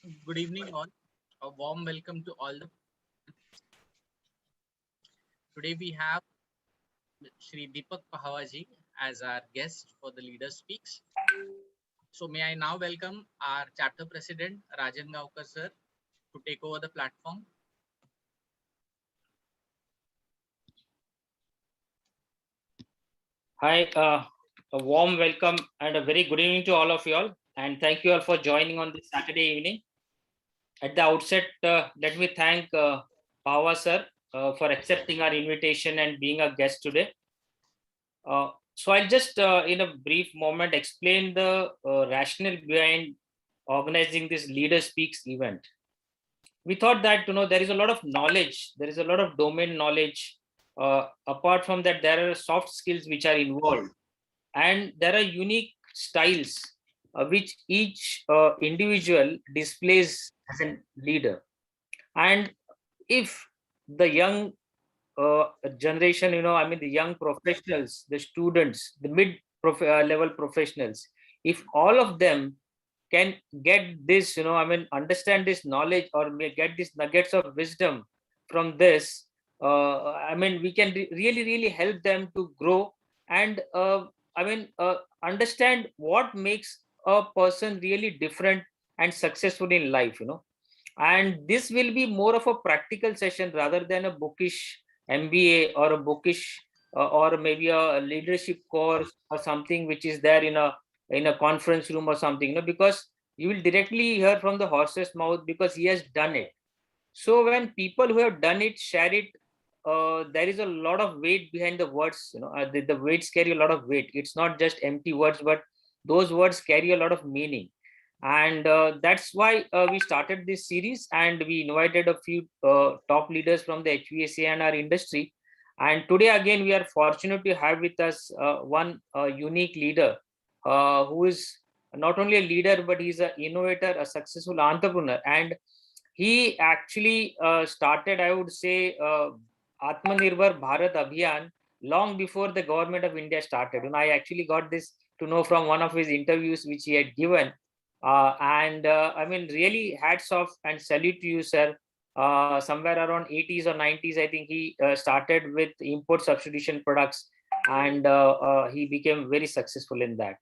Good evening, all. A warm welcome to all. Today we have Shri Deepak Pahwa ji as our guest for the Leader Speaks. So may I now welcome our chapter president Rajan Gaonkar sir to take over the platform. Hi, a warm welcome and a very good evening to all of you all. And thank you all for joining on this Saturday evening. At the outset, let me thank Pahwa sir for accepting our invitation and being a guest today. So I'll just, in a brief moment, explain the rationale behind organizing this Leader Speaks event. We thought that, there is a lot of knowledge, there is a lot of domain knowledge. Apart from that, there are soft skills which are involved. And there are unique styles which each individual displays as a leader. And if the young generation, the young professionals, the students, the level professionals, if all of them can get this, understand this knowledge or may get these nuggets of wisdom from this, we can really help them to grow and understand what makes a person really different and successful in life. And this will be more of a practical session rather than a bookish MBA or a bookish or maybe a leadership course or something which is there in a conference room or something, because you will directly hear from the horse's mouth because he has done it. So when people who have done it share it, there is a lot of weight behind the words. The words carry a lot of weight. It's not just empty words, but those words carry a lot of meaning. And that's why we started this series, and we invited a few top leaders from the HVAC and our industry. And today again we are fortunate to have with us one unique leader who is not only a leader, but he's an innovator, a successful entrepreneur. And he actually started, I would say, Atmanirbhar Bharat Abhiyan long before the government of India started. And I actually got this to know from one of his interviews which he had given. Really hats off and salute to you, sir. Somewhere around 80s or 90s, I think he started with import substitution products, and he became very successful in that.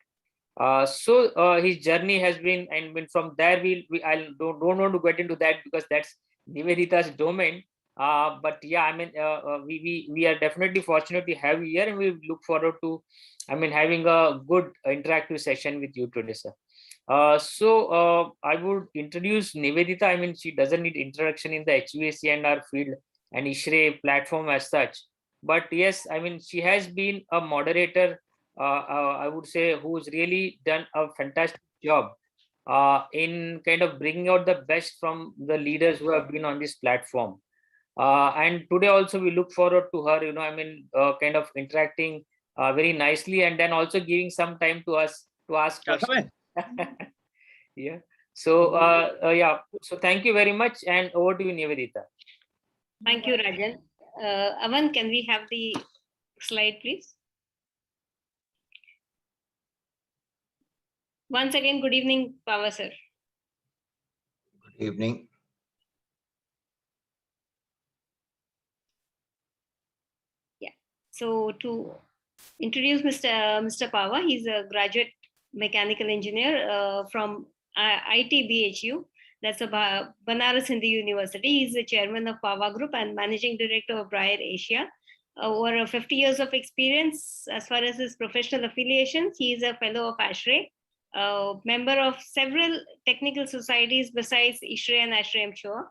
His journey has been, and from there I don't want to get into that because that's Nivedita's domain. But yeah, we are definitely fortunate to have you here, and we look forward to, having a good interactive session with you today, sir. I would introduce Nivedita. She doesn't need introduction in the HVAC and our field and ISHRAE platform as such. But yes, she has been a moderator, I would say, who's really done a fantastic job in kind of bringing out the best from the leaders who have been on this platform. And today also we look forward to her, kind of interacting very nicely, and then also giving some time to us to ask questions. Yeah. So So thank you very much, and over to you, Nivedita. Thank you, Rajan. Aman, can we have the slide, please? Once again, good evening, Pahwa sir. Good evening. Yeah. So to introduce Mr. Pahwa, he's a graduate mechanical engineer from ITBHU. That's a Banaras Hindu University. He's the chairman of Pahwa Group and managing director of Briar Asia. Over 50 years of experience as far as his professional affiliations. He is a fellow of ISHRAE, member of several technical societies besides ISHRAE and ISHRAE, I'm sure.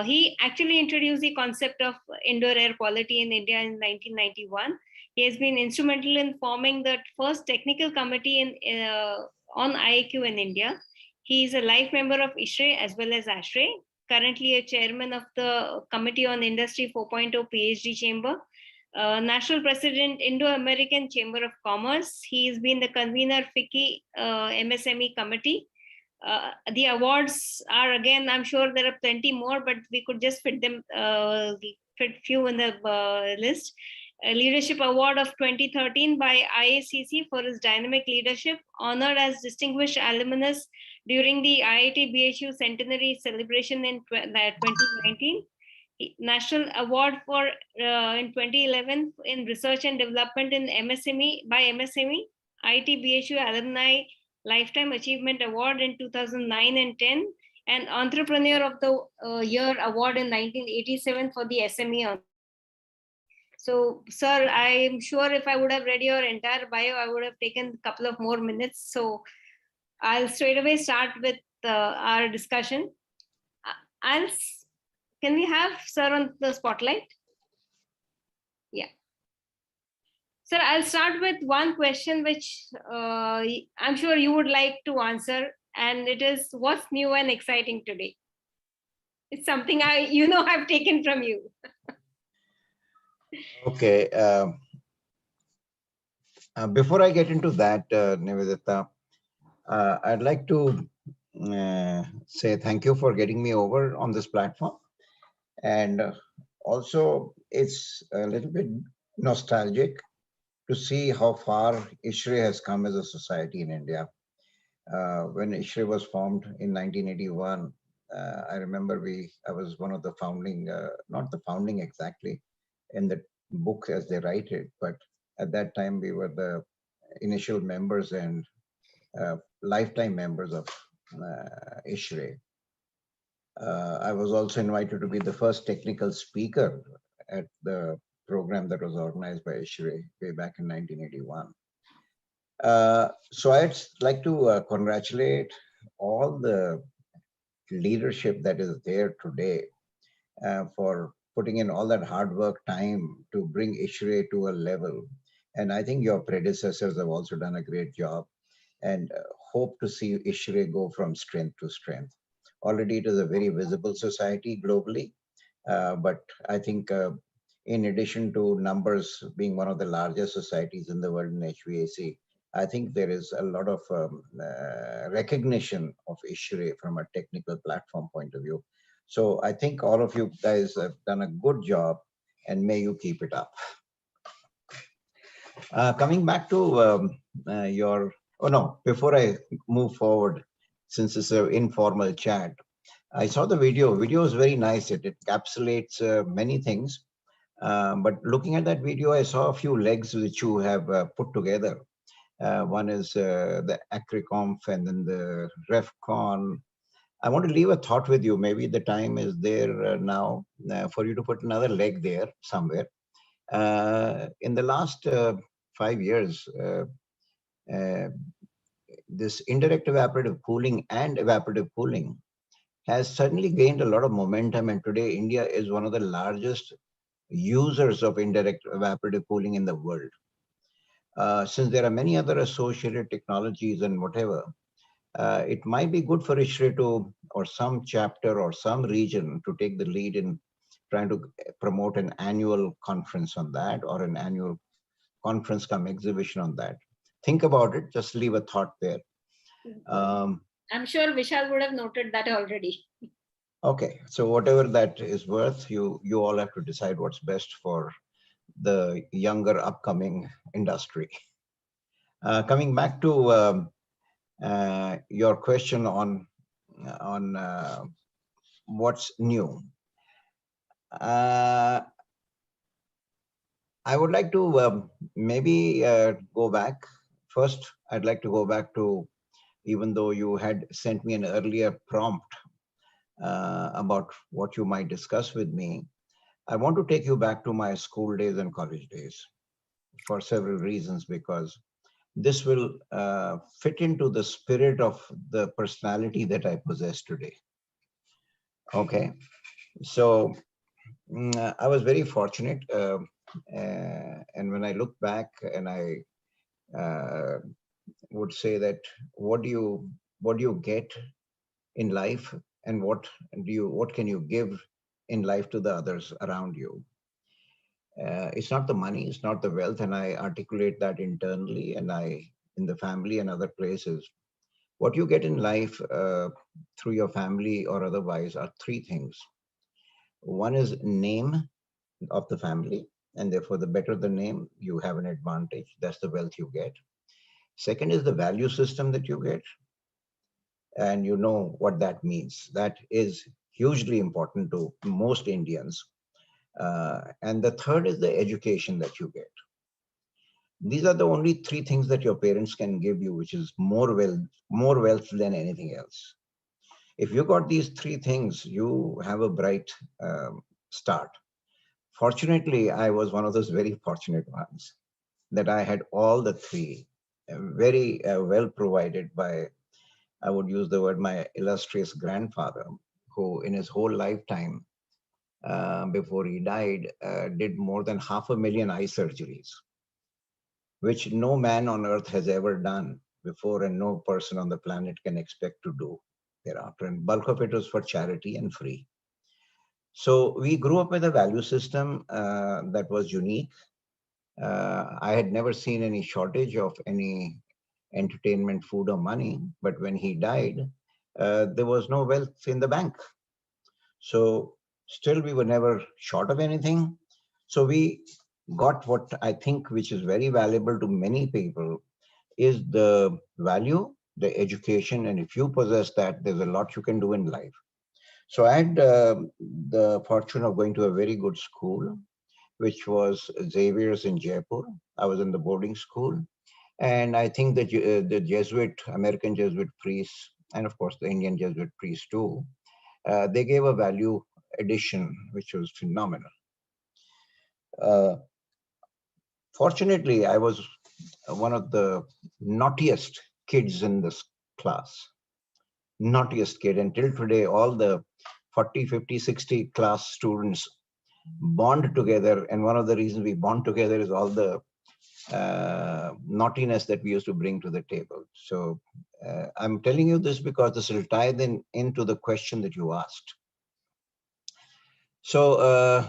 He actually introduced the concept of indoor air quality in India in 1991. He has been instrumental in forming the first technical committee on IAQ in India. He is a life member of ISHRAE as well as ISHRAE, currently a chairman of the Committee on Industry 4.0 PhD Chamber, National President, Indo-American Chamber of Commerce. He has been the convener FICCI MSME Committee. The awards are, again, I'm sure there are plenty more, but we could just fit few in the list. A Leadership Award of 2013 by IACC for his dynamic leadership, honored as Distinguished Alumnus during the IIT BHU centenary celebration in 2019. National Award for in 2011 in Research and Development in MSME by MSME, IIT BHU Alumni Lifetime Achievement Award in 2009 and 10, and Entrepreneur of the Year Award in 1987 for the SME. So, sir, I'm sure if I would have read your entire bio, I would have taken a couple of more minutes. So, I'll straight away start with our discussion. Can we have sir on the spotlight? Yeah. Sir, I'll start with one question which I'm sure you would like to answer, and it is, what's new and exciting today? It's something I've taken from you. Okay. Before I get into that, Nivedita, I'd like to say thank you for getting me over on this platform. And also, it's a little bit nostalgic to see how far ISHRAE has come as a society in India. When ISHRAE was formed in 1981, I remember I was one of the founding, not the founding exactly, in the book as they write it, but at that time we were the initial members and lifetime members of ISHRAE. I was also invited to be the first technical speaker at the program that was organized by ISHRAE way back in 1981. So I'd like to congratulate all the leadership that is there today for putting in all that hard work time to bring ISHRAE to a level. And I think your predecessors have also done a great job, and hope to see ISHRAE go from strength to strength. Already it is a very visible society globally, but I think in addition to numbers being one of the largest societies in the world in HVAC, I think there is a lot of recognition of ISHRAE from a technical platform point of view. So I think all of you guys have done a good job, and may you keep it up. Coming back to before I move forward, since it's an informal chat, I saw the video. Video is very nice. It encapsulates many things. But looking at that video, I saw a few legs which you have put together. One is the ACRICOMF and then the REFCON. I want to leave a thought with you. Maybe the time is there now for you to put another leg there somewhere. In the last 5 years, this indirect evaporative cooling and evaporative cooling has suddenly gained a lot of momentum, and today India is one of the largest users of indirect evaporative cooling in the world. Since there are many other associated technologies and whatever, it might be good for ISHRAE to, or some chapter or some region, to take the lead in trying to promote an annual conference on that, or an annual conference come exhibition on that. Think about it, just leave a thought there. I'm sure Vishal would have noted that already. Okay, so whatever that is worth, you all have to decide what's best for the younger upcoming industry. Coming back to your question on what's new. I would like to maybe go back. First, I'd like to go back to, even though you had sent me an earlier prompt about what you might discuss with me, I want to take you back to my school days and college days for several reasons, because this will fit into the spirit of the personality that I possess today. Okay, so I was very fortunate, and when I look back, and I would say that what do you get in life, and what can you give in life to the others around you? It's not the money, it's not the wealth, and I articulate that internally and in the family and other places. What you get in life through your family or otherwise are three things. One is name of the family, and therefore the better the name, you have an advantage. That's the wealth you get. Second is the value system that you get. and you know what that means. That is hugely important to most Indians. And the third is the education that you get. These are the only three things that your parents can give you, which is more wealth than anything else. If you got these three things, you have a bright start. Fortunately, I was one of those very fortunate ones that I had all the three, very well provided by, I would use the word, my illustrious grandfather, who in his whole lifetime, before he died, did more than 500,000 eye surgeries, which no man on earth has ever done before, and no person on the planet can expect to do thereafter. And bulk of it was for charity and free. So we grew up with a value system that was unique. I had never seen any shortage of any entertainment, food, or money. But when he died, there was no wealth in the bank. So still, we were never short of anything. So we got what I think, which is very valuable to many people, is the value, the education. And if you possess that, there's a lot you can do in life. So I had the fortune of going to a very good school, which was Xavier's in Jaipur. I was in the boarding school. And I think that the Jesuit, American Jesuit priests, and of course the Indian Jesuit priests too, they gave a value addition, which was phenomenal. Uh, Fortunately, I was one of the naughtiest kids in this class. Naughtiest kid. Until today, all the 40, 50, 60 class students bond together. And one of the reasons we bond together is all the naughtiness that we used to bring to the table. So I'm telling you this because this will tie then into the question that you asked. So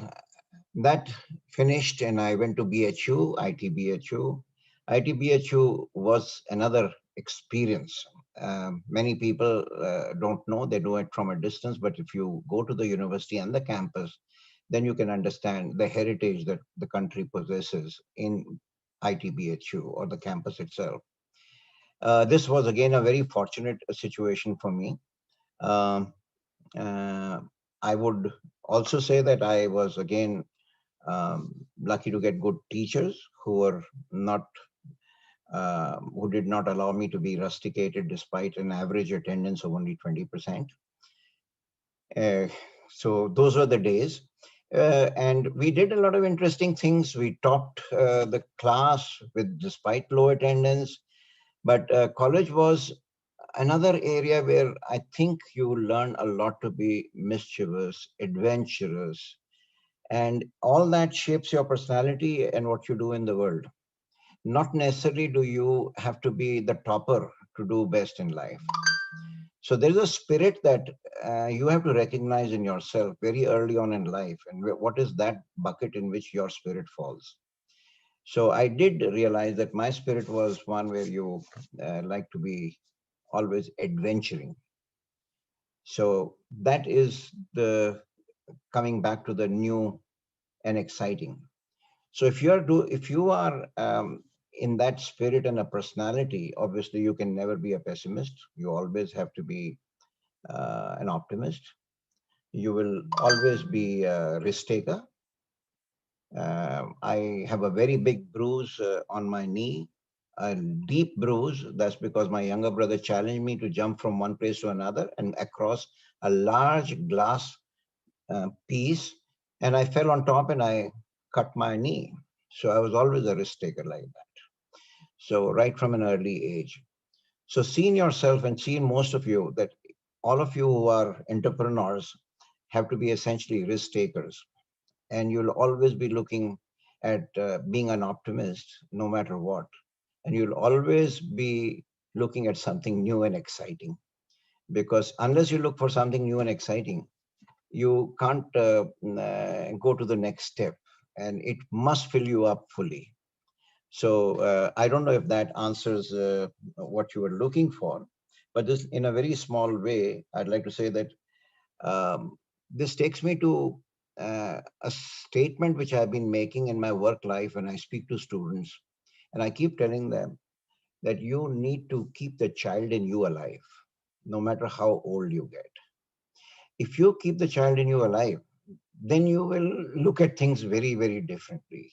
that finished, and I went to BHU, ITBHU. ITBHU was another experience. Many people don't know, they do it from a distance, but if you go to the university and the campus, then you can understand the heritage that the country possesses in ITBHU or the campus itself. This was again a very fortunate situation for me. Um, I would also say that I was again lucky to get good teachers who were not who did not allow me to be rusticated despite an average attendance of only 20%. So those were the days. And we did a lot of interesting things. We topped the class with despite low attendance. But college was another area where I think you learn a lot to be mischievous, adventurous, and all that shapes your personality and what you do in the world. Not necessarily do you have to be the topper to do best in life. So there's a spirit that you have to recognize in yourself very early on in life, and what is that bucket in which your spirit falls. So I did realize that my spirit was one where you like to be always adventuring. So that is the coming back to the new and exciting. So if you are in that spirit and a personality, obviously you can never be a pessimist. You always have to be an optimist. You will always be a risk taker. I have a very big bruise on my knee, a deep bruise. That's because my younger brother challenged me to jump from one place to another and across a large glass piece, and I fell on top and I cut my knee. So I was always a risk taker like that. So right from an early age. So seeing yourself and seeing most of you, that all of you who are entrepreneurs have to be essentially risk takers. And you'll always be looking at being an optimist no matter what. And you'll always be looking at something new and exciting. Because unless you look for something new and exciting, you can't go to the next step, and it must fill you up fully. So I don't know if that answers what you were looking for, but this, in a very small way, I'd like to say that this takes me to a statement which I've been making in my work life when I speak to students, and I keep telling them that you need to keep the child in you alive. no matter how old you get. If you keep the child in you alive, then you will look at things very, very differently.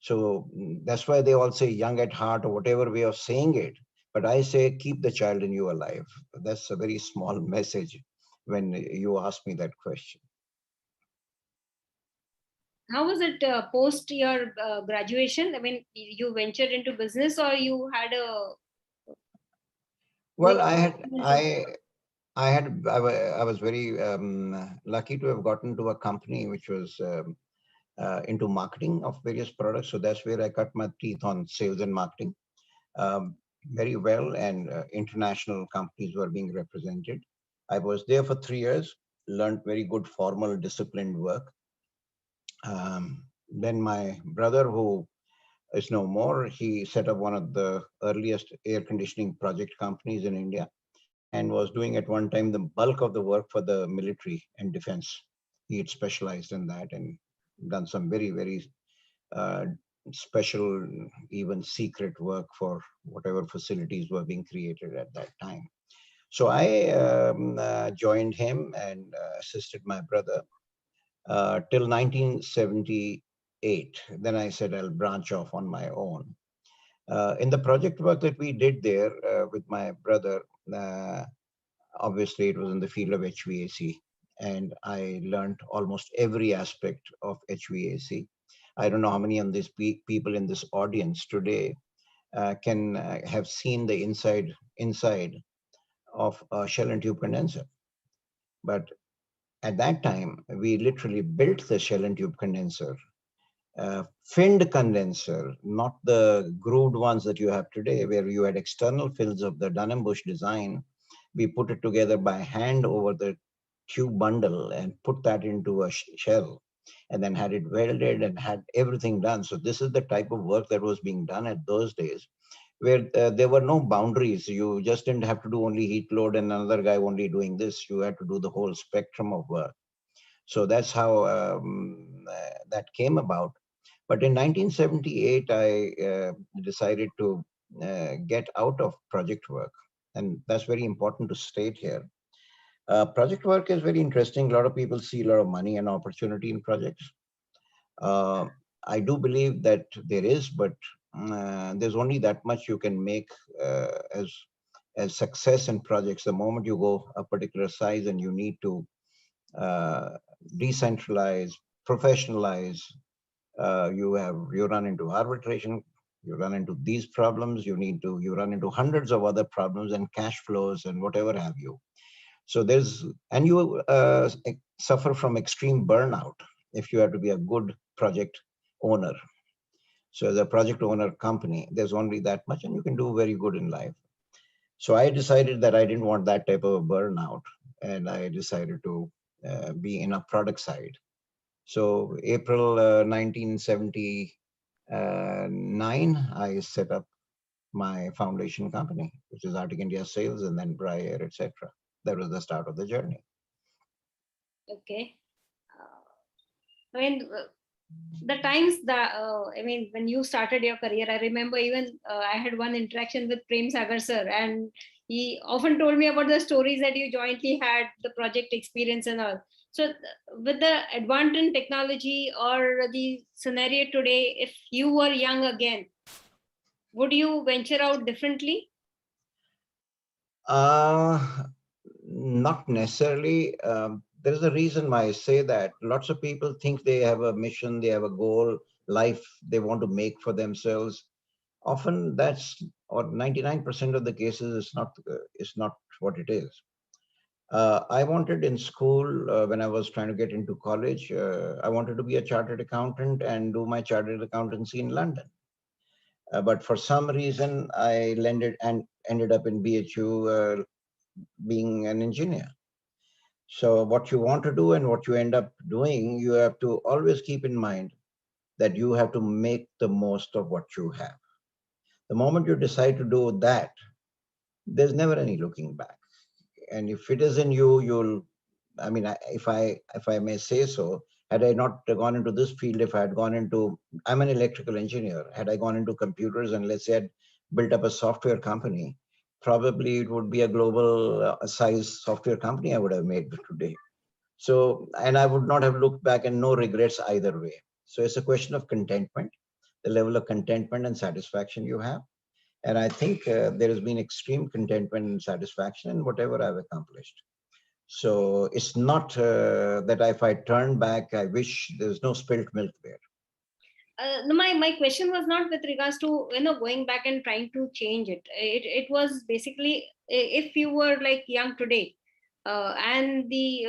So that's why they all say young at heart or whatever way of saying it. But I say keep the child in you alive. That's a very small message when you ask me that question. How was it post your graduation? I mean, you ventured into business, or you had a Well, good I was very lucky to have gotten to a company which was into marketing of various products. So that's where I cut my teeth on sales and marketing very well, and international companies were being represented. I was there for 3 years, learned very good formal disciplined work. Then my brother, who is no more, he set up one of the earliest air conditioning project companies in India and was doing at one time the bulk of the work for the military and defense. He had specialized in that and done some very, very uh, special, even secret work for whatever facilities were being created at that time. So I joined him and assisted my brother till 1978. Then I said I'll branch off on my own. In the project work that we did there with my brother, obviously it was in the field of HVAC, and I learned almost every aspect of HVAC. I don't know how many of these people in this audience today can have seen the inside of a shell and tube condenser. But at that time, we literally built the shell and tube condenser, finned condenser, not the grooved ones that you have today, where you had external fills of the Dunham-Bush design. We put it together by hand over the tube bundle and put that into a shell, and then had it welded and had everything done. So this is the type of work that was being done at those days, where there were no boundaries. You just didn't have to do only heat load and another guy only doing this. You had to do the whole spectrum of work. So that's how that came about. But in 1978, I decided to get out of project work. And that's very important to state here. Project work is very interesting. A lot of people see a lot of money and opportunity in projects. Uh, I do believe that there is, but there's only that much you can make as success in projects. The moment you go a particular size and you need to uh, decentralize, professionalize, you run into arbitration, you run into these problems, you run into hundreds of other problems and cash flows and whatever have you. So and you suffer from extreme burnout if you have to be a good project owner. So as a project owner company, there's only that much and you can do very good in life. So I decided that I didn't want that type of a burnout, and I decided to be in a product side. So April 1979, I set up my foundation company, which is Arctic India Sales, and then Bry Air, etc. That was the start of the journey. okay. I mean, the times that I mean, when you started your career, I remember even I had one interaction with Prem Sagar sir, and he often told me about the stories that you jointly had, the project experience and all. So, with the advance in technology or the scenario today, if you were young again, would you venture out differently? Uh, Not necessarily. There's a reason why I say that. Lots of people think they have a mission, they have a goal, life they want to make for themselves. Often that's, or 99% of the cases, it's not what it is. I wanted in school, when I was trying to get into college, I wanted to be a chartered accountant and do my chartered accountancy in London. But for some reason, I landed and ended up in BHU being an engineer. So what you want to do and what you end up doing, you have to always keep in mind that you have to make the most of what you have. The moment you decide to do that, there's never any looking back. And if it is in you, I mean, if I may say so, had I not gone into this field, if I had gone into, I'm an electrical engineer, had I gone into computers and let's say I'd built up a software company, probably it would be a global size software company I would have made today. So, and I would not have looked back, and no regrets either way. So it's a question of contentment, the level of contentment and satisfaction you have. And I think there has been extreme contentment and satisfaction in whatever I've accomplished. So it's not that if I turn back, I wish there's no spilt milk there. My question was not with regards to going back and trying to change it. It was basically, if you were like young today, and the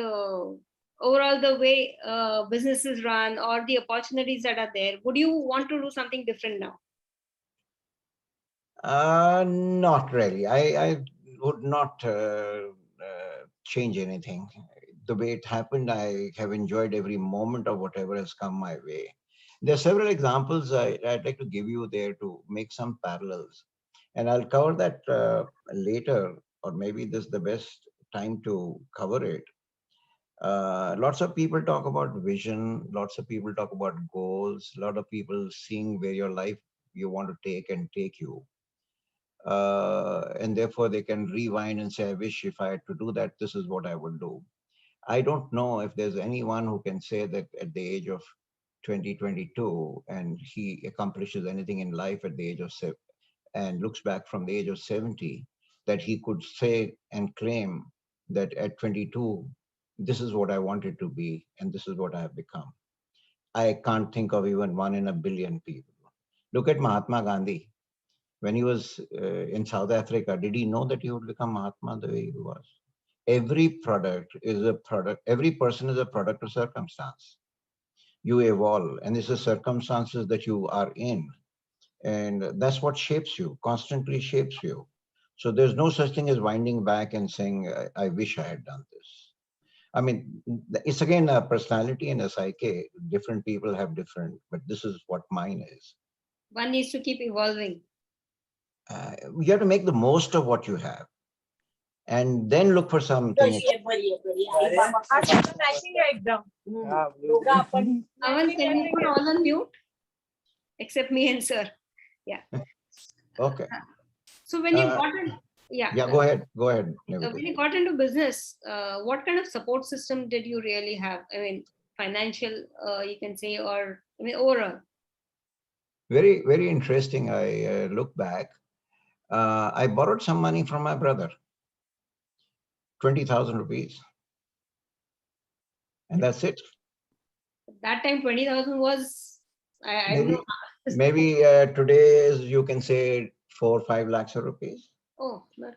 overall the way businesses run or the opportunities that are there, would you want to do something different now? Not really. I would not change anything. The way it happened, I have enjoyed every moment of whatever has come my way. There are several examples I'd like to give you there to make some parallels. And I'll cover that later, or maybe this is the best time to cover it. Lots of people talk about vision, lots of people talk about goals, a lot of people seeing where your life you want to take and take you. And therefore they can rewind and say, I wish if I had to do that, this is what I would do. I don't know if there's anyone who can say that at the age of 2022 and he accomplishes anything in life at the age of and looks back from the age of 70, that he could say and claim that at 22, this is what I wanted to be and this is what I have become. I can't think of even one in a billion people. Look at Mahatma Gandhi. When he was in South Africa, did he know that he would become Mahatma the way he was? Every product is a product, every person is a product of circumstance. You evolve, and it's the circumstances that you are in. And that's what shapes you, constantly shapes you. So there's no such thing as winding back and saying, I wish I had done this. I mean, it's again a personality and a psyche. Different people have different, but this is what mine is. One needs to keep evolving. You have to make the most of what you have and then look for something. Aman, can you put all on mute? Except me and sir. Yeah. Okay. So when you got in, yeah, go ahead. When you got into business, what kind of support system did you really have? I mean, financial, you can say, or I mean, overall. Very, very interesting. I look back. I borrowed some money from my brother, 20,000 rupees. And that's it. That time, 20,000 was, I don't know. Maybe today is, you can say 4 or 5 lakhs of rupees. Oh, no.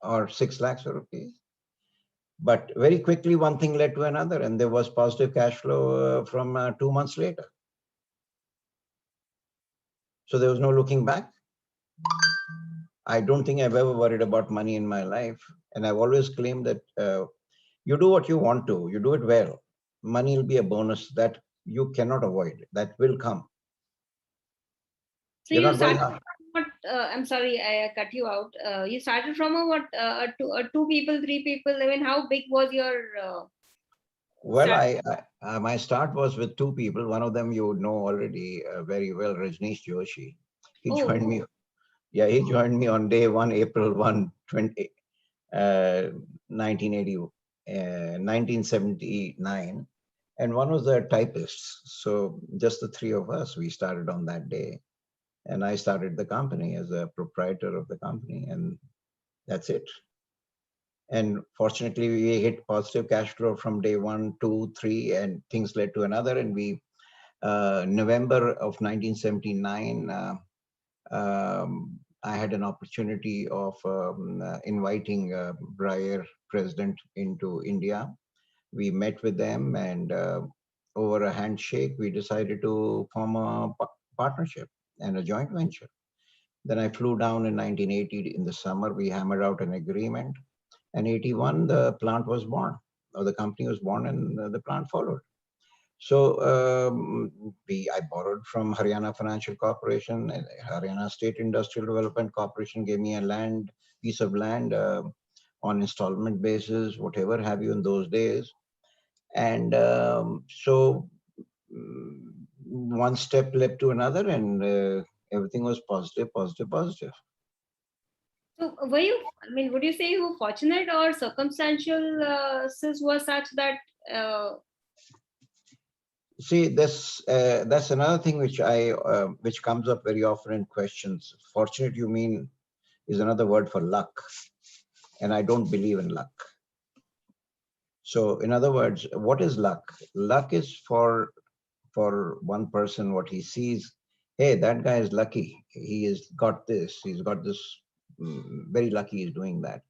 Or 6 lakhs of rupees. But very quickly, one thing led to another, and there was positive cash flow from 2 months later. So there was no looking back. I don't think I've ever worried about money in my life. And I've always claimed that you do what you want to, you do it well. Money will be a bonus that you cannot avoid, that will come. So you started from what, I'm sorry, I cut you out. You started from a what, two people, 3 people. I mean, how big was your Well, my start was with 2 people. One of them you would know already very well, Rajneesh Joshi. He joined me. Yeah, he joined me on day 1, April 1, 1979. And one was the typists. So just the 3 of us, we started on that day. And I started the company as a proprietor of the company, and that's it. And fortunately, we hit positive cash flow from day 1, 2, 3, and things led to another. And we, November of 1979, I had an opportunity of inviting Breyer president into India. We met with them, and over a handshake, we decided to form a partnership and a joint venture. Then I flew down in 1980 in the summer. We hammered out an agreement. And 81, the plant was born, or the company was born, and the plant followed. So I borrowed from Haryana Financial Corporation. Haryana State Industrial Development Corporation gave me a piece of land on installment basis, whatever have you in those days. And so one step led to another, and everything was positive, positive, positive. So were you, I mean, would you say you were fortunate or circumstantial were such that See, that's another thing which comes up very often in questions. Fortunate, you mean, is another word for luck, and I don't believe in luck. So, in other words, what is luck? Luck is for one person what he sees. Hey, that guy is lucky. He has got this. He's got this. Very lucky. He's doing that.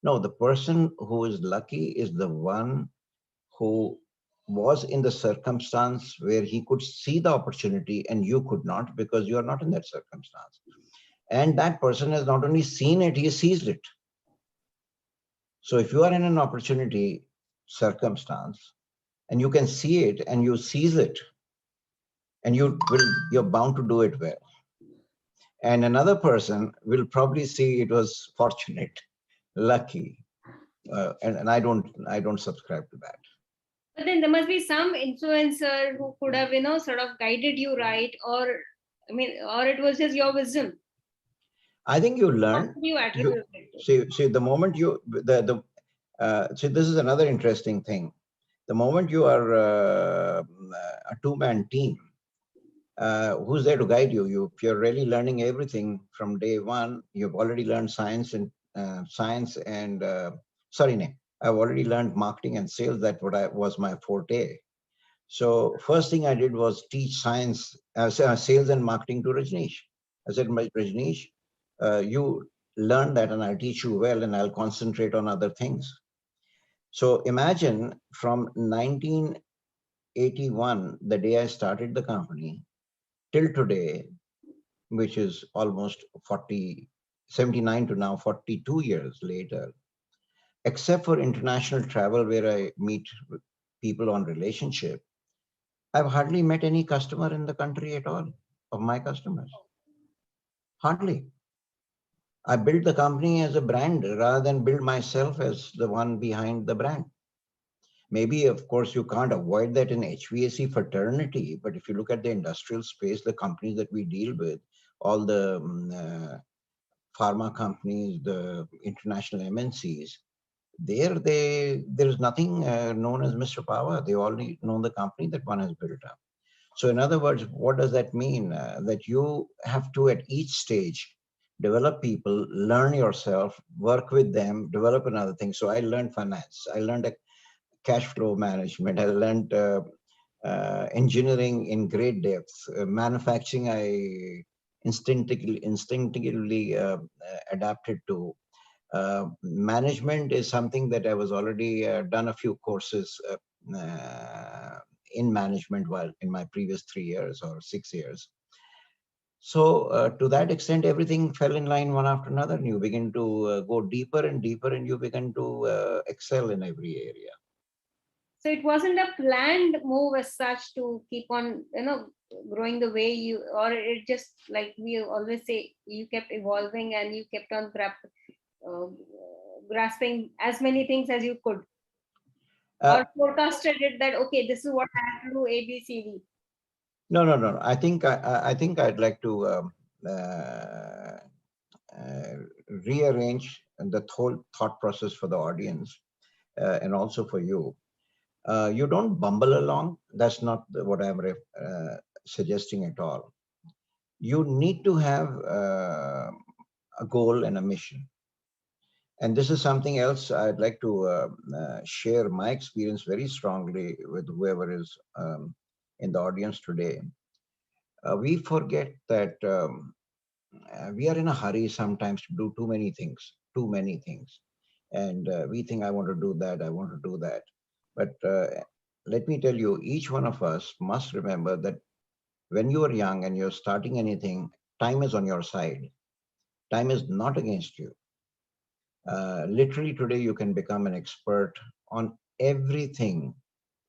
No, the person who is lucky is the one who was in the circumstance where he could see the opportunity and you could not, because you are not in that circumstance. And that person has not only seen it, he sees it. So if you are in an opportunity circumstance and you can see it and you seize it, and you're bound to do it well. And another person will probably see it was fortunate, lucky, and I don't subscribe to that. but then there must be some influencer who could have, sort of guided you right, or I mean, or it was just your wisdom. I think you What learn. do you attribute it to? See, the moment you see, this is another interesting thing. The moment you are a two-man team, who's there to guide you? If you're really learning everything from day one, you've already learned science and I've already learned marketing and sales. That was my forte. So first thing I did was teach science, sales and marketing to Rajneesh. I said, Rajneesh, you learn that and I'll teach you well and I'll concentrate on other things. So imagine from 1981, the day I started the company, till today, which is almost 79 to now 42 years later, except for international travel where I meet people on relationship, I've hardly met any customer in the country at all of my customers. Hardly. I built the company as a brand rather than build myself as the one behind the brand. Maybe, of course, you can't avoid that in HVAC fraternity, but if you look at the industrial space, the companies that we deal with, all the pharma companies, the international MNCs, there's nothing known as Mr. Pahwa. They already know the company that one has built up. So in other words, what does that mean? That you have to, at each stage, develop people, learn yourself, work with them, develop another thing. So I learned finance. I learned cash flow management. I learned engineering in great depth. Manufacturing, I instinctively adapted to. Management is something that I was already done a few courses in management while in my previous 3 years or 6 years. So to that extent, everything fell in line one after another, and you begin to go deeper and deeper, and you begin to excel in every area. So it wasn't a planned move as such to keep on, growing the way you, or it just like we always say, you kept evolving and you kept on grasping as many things as you could, or forecasted it that okay, this is what I have to do, A, B, C, D. No. I think I'd like to rearrange the whole thought process for the audience and also for you. You don't bumble along. That's not what I'm suggesting at all. You need to have a goal and a mission. And this is something else I'd like to share my experience very strongly with whoever is in the audience today. We forget that we are in a hurry sometimes to do too many things. And we think, I want to do that, I want to do that. But let me tell you, each one of us must remember that when you are young and you're starting anything, time is on your side. Time is not against you. Literally today, you can become an expert on everything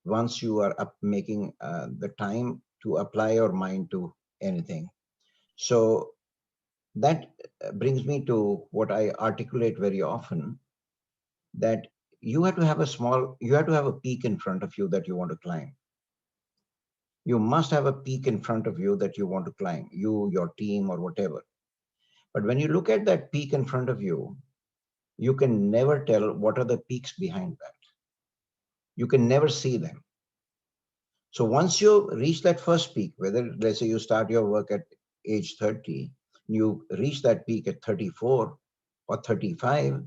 once you are up making the time to apply your mind to anything. So that brings me to what I articulate very often, that you have to have a peak in front of you that you want to climb. You must have a peak in front of you that you want to climb, you, your team, or whatever. But when you look at that peak in front of you, you can never tell what are the peaks behind that. You can never see them. So once you reach that first peak, whether let's say you start your work at age 30, you reach that peak at 34 or 35,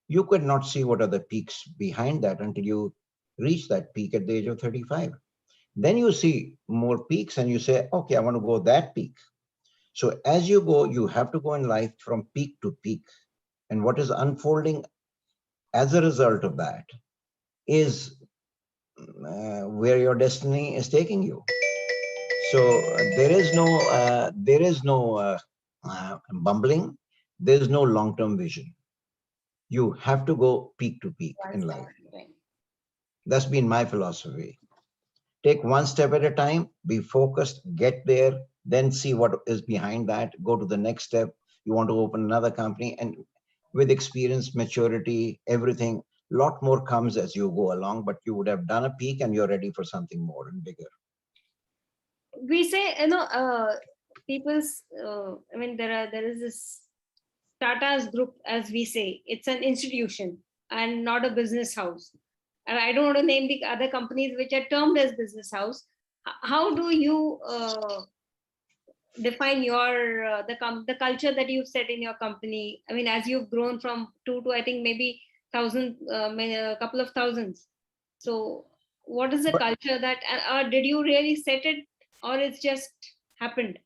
you could not see what are the peaks behind that until you reach that peak at the age of 35. Then you see more peaks and you say, okay, I want to go that peak. So as you go, you have to go in life from peak to peak. And what is unfolding as a result of that is where your destiny is taking you. So there is no bumbling. There is no long-term vision. You have to go peak to peak in life. That's been my philosophy. Take one step at a time, be focused, get there, then see what is behind that, go to the next step. You want to open another company, and with experience, maturity, everything, a lot more comes as you go along, but you would have done a peak and you're ready for something more and bigger. We say, people's, I mean, there is this Tata's group, as we say, it's an institution and not a business house. And I don't want to name the other companies which are termed as business house. How do you define your the culture that you've set in your company? I mean, as you've grown from 2 to I think maybe thousand, a couple of thousands. So, what is the culture that, did you really set it, or it's just happened?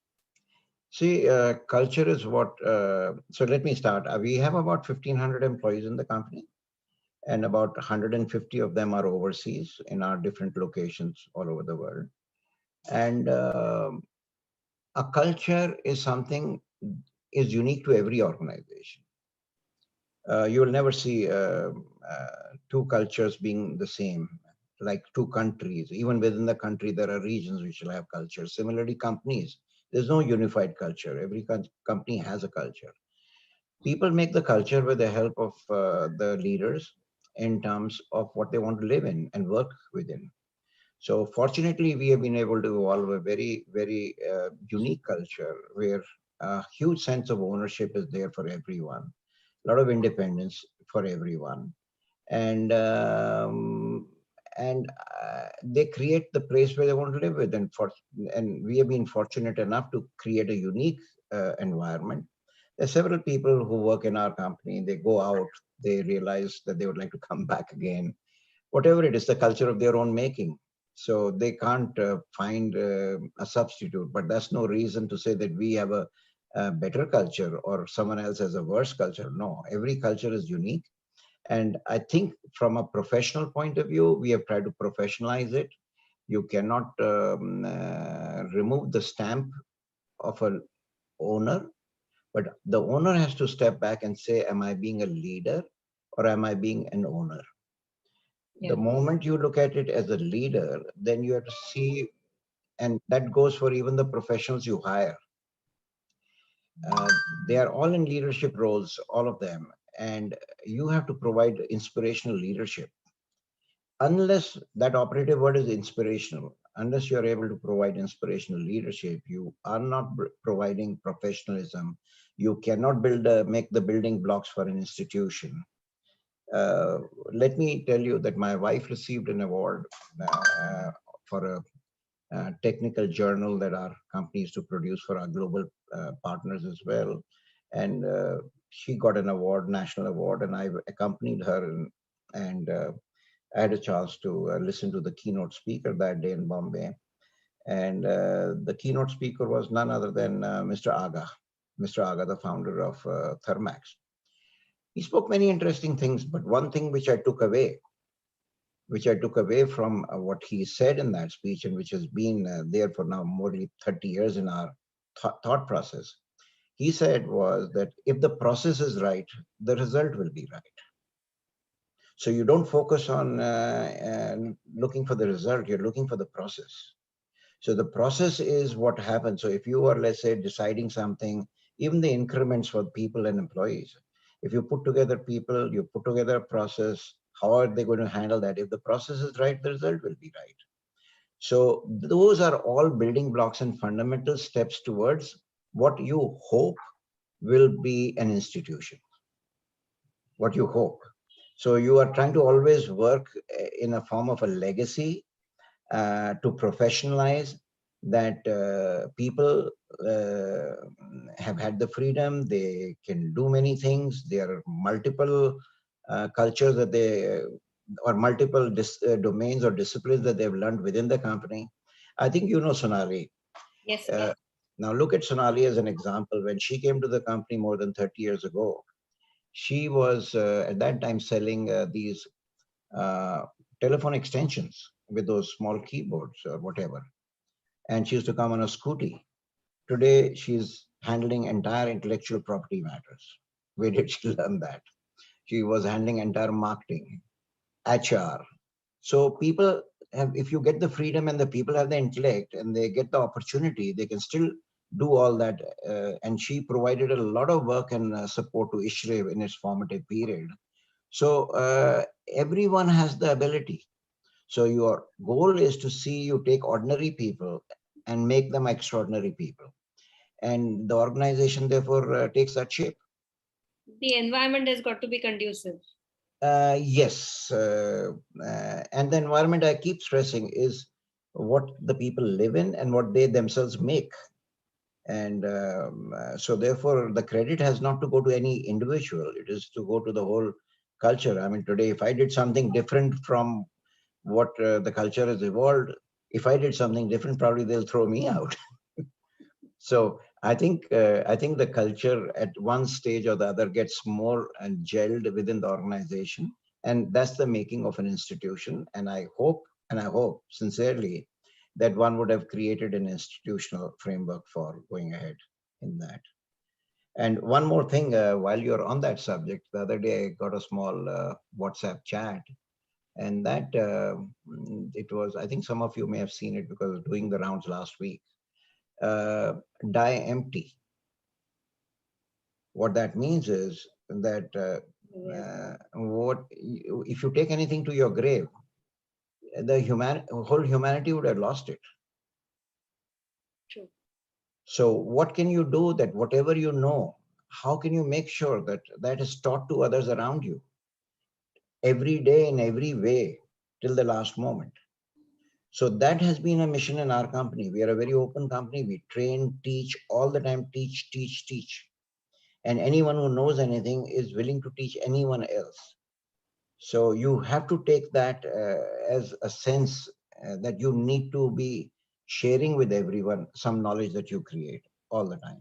See, culture is what, so let me start. We have about 1,500 employees in the company, and about 150 of them are overseas in our different locations all over the world. And a culture is something is unique to every organization. You will never see two cultures being the same, like two countries. Even within the country, there are regions which will have culture. Similarly, companies, there's no unified culture. Every company has a culture. People make the culture with the help of the leaders in terms of what they want to live in and work within. So fortunately, we have been able to evolve a very, very unique culture where a huge sense of ownership is there for everyone, a lot of independence for everyone, and they create the place where they want to live with. And we have been fortunate enough to create a unique environment. There are several people who work in our company. They go out, they realize that they would like to come back again. Whatever it is, the culture of their own making. So they can't find a substitute, but that's no reason to say that we have a better culture or someone else has a worse culture. No, every culture is unique. And I think from a professional point of view, we have tried to professionalize it. You cannot remove the stamp of an owner, but the owner has to step back and say, am I being a leader or am I being an owner? Yeah. The moment you look at it as a leader, then you have to see, and that goes for even the professionals you hire. They are all in leadership roles, all of them, and you have to provide inspirational leadership. Unless that operative word is inspirational, unless you are able to provide inspirational leadership, you are not providing professionalism. You cannot make the building blocks for an institution. Let me tell you that my wife received an award for a technical journal that our company used to produce for our global partners as well. And she got an award, national award, and I accompanied her, and I had a chance to listen to the keynote speaker that day in Bombay. And the keynote speaker was none other than Mr. Aga, the founder of Thermax. He spoke many interesting things, but one thing which I took away from what he said in that speech, and which has been there for now more than 30 years in our thought process, he said was that if the process is right, the result will be right. So you don't focus on looking for the result, you're looking for the process. So the process is what happens. So if you are, let's say, deciding something, even the increments for people and employees, if you put together people, you put together a process, how are they going to handle that? If the process is right, the result will be right. So those are all building blocks and fundamental steps towards what you hope will be an institution, what you hope. So you are trying to always work in a form of a legacy to professionalize that people have had the freedom, they can do many things. There are multiple cultures that they, or multiple domains or disciplines that they've learned within the company. I think you know Sonali. Yes, Uh, now look at Sonali as an example. When she came to the company more than 30 years ago, she was at that time selling these uh, telephone extensions with those small keyboards or whatever. And she used to come on a scooty. Today, she's handling entire intellectual property matters. Where did she learn that? She was handling entire marketing, HR. So people have, if you get the freedom and the people have the intellect and they get the opportunity, they can still do all that. And she provided a lot of work and support to ISHRAE in its formative period. So everyone has the ability. So your goal is to see you take ordinary people and make them extraordinary people. And the organization therefore takes that shape. the environment has got to be conducive. Yes. And the environment I keep stressing is what the people live in and what they themselves make. And so therefore the credit has not to go to any individual. It is to go to the whole culture. I mean, today, if I did something different from what the culture has evolved, if I did something different, probably they'll throw me out. So I think the culture at one stage or the other gets more and gelled within the organization, and that's the making of an institution. And I hope sincerely that one would have created an institutional framework for going ahead in that. And one more thing, while you're on that subject, the other day I got a small WhatsApp chat, and that it was, I think some of you may have seen it because of doing the rounds last week. Die empty. What that means is that if you take anything to your grave, the whole humanity would have lost it. True. So what can you do that whatever you know, how can you make sure that that is taught to others around you every day in every way till the last moment? So that has been a mission in our company. We are a very open company. We train, teach all the time, teach, teach, teach. And anyone who knows anything is willing to teach anyone else. So you have to take that as a sense that you need to be sharing with everyone some knowledge that you create all the time.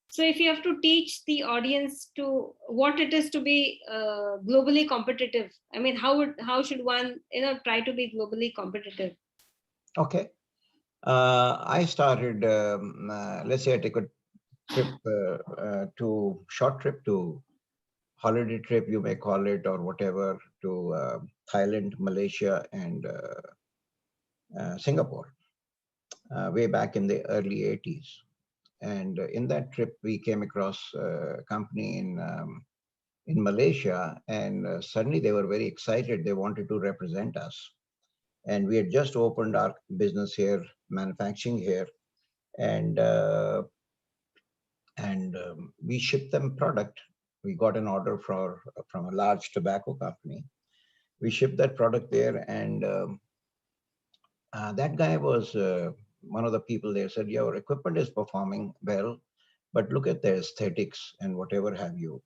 So if you have to teach the audience to what it is to be globally competitive, I mean, how should one try to be globally competitive? Okay. I started, let's say I take a trip short trip to holiday trip, you may call it, or whatever, to Thailand, Malaysia, and Singapore, way back in the early 80s. And in that trip, we came across a company in Malaysia, and suddenly they were very excited. They wanted to represent us. And we had just opened our business here, manufacturing here, and we shipped them product. We got an order from a large tobacco company. We shipped that product there, and that guy was one of the people there. Said, "Your equipment is performing well, but look at the aesthetics and whatever have you."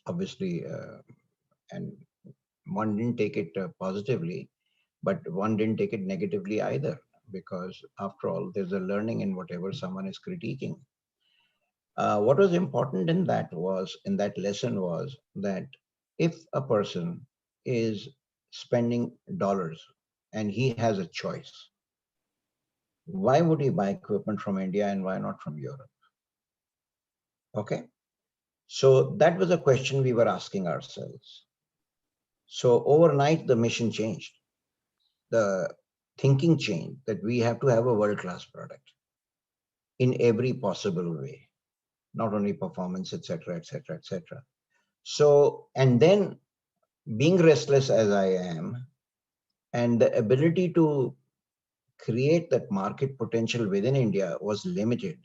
Obviously, and one didn't take it positively, but one didn't take it negatively either, because after all, there's a learning in whatever someone is critiquing. What was important in that lesson was that if a person is spending dollars and he has a choice, why would he buy equipment from India and why not from Europe? Okay. So that was a question we were asking ourselves. So overnight, the mission changed. The thinking changed that we have to have a world-class product in every possible way, not only performance, etc., etc., etc. So, and then being restless as I am, and the ability to create that market potential within India was limited.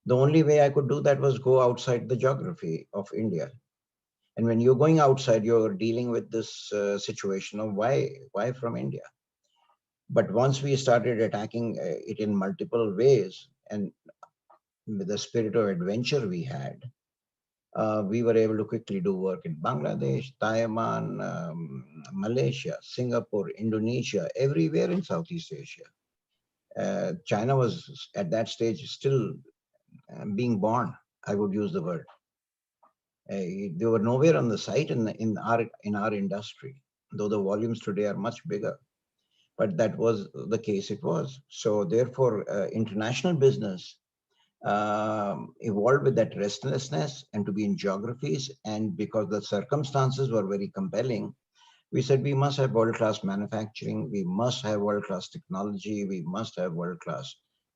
The only way I could do that was go outside the geography of India. And when you're going outside, you're dealing with this situation of why from India? But once we started attacking it in multiple ways, and with the spirit of adventure we had, we were able to quickly do work in Bangladesh, Taiwan, Malaysia, Singapore, Indonesia, everywhere in Southeast Asia. China was at that stage still being born, I would use the word. They were nowhere on the site in our industry, though the volumes today are much bigger. But that was the case it was. So therefore, international business evolved with that restlessness and to be in geographies. And because the circumstances were very compelling, we said we must have world-class manufacturing, we must have world-class technology, we must have world-class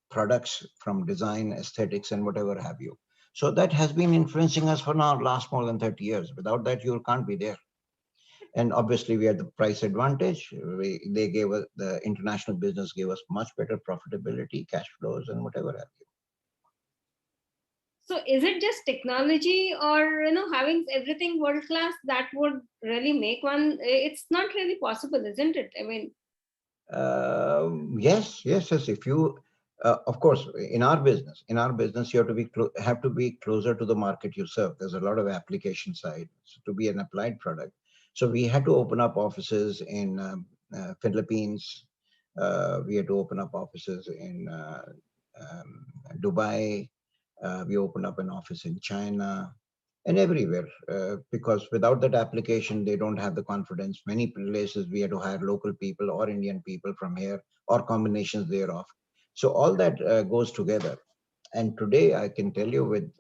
products from design, aesthetics, and whatever have you. So that has been influencing us for now last more than 30 years. Without that, you can't be there. And obviously, we had the price advantage. They gave us, the international business gave us much better profitability, cash flows, and whatever have you. So is it just technology, or having everything world class that would really make one? It's not really possible, isn't it? I mean, Yes. If you, of course, in our business, you have to be closer to the market you serve. There's a lot of application side to be an applied product. So we had to open up offices in Philippines. We had to open up offices in Dubai. We opened up an office in China and everywhere, because without that application, they don't have the confidence. Many places we had to hire local people or Indian people from here or combinations thereof. So all that goes together. And today I can tell you with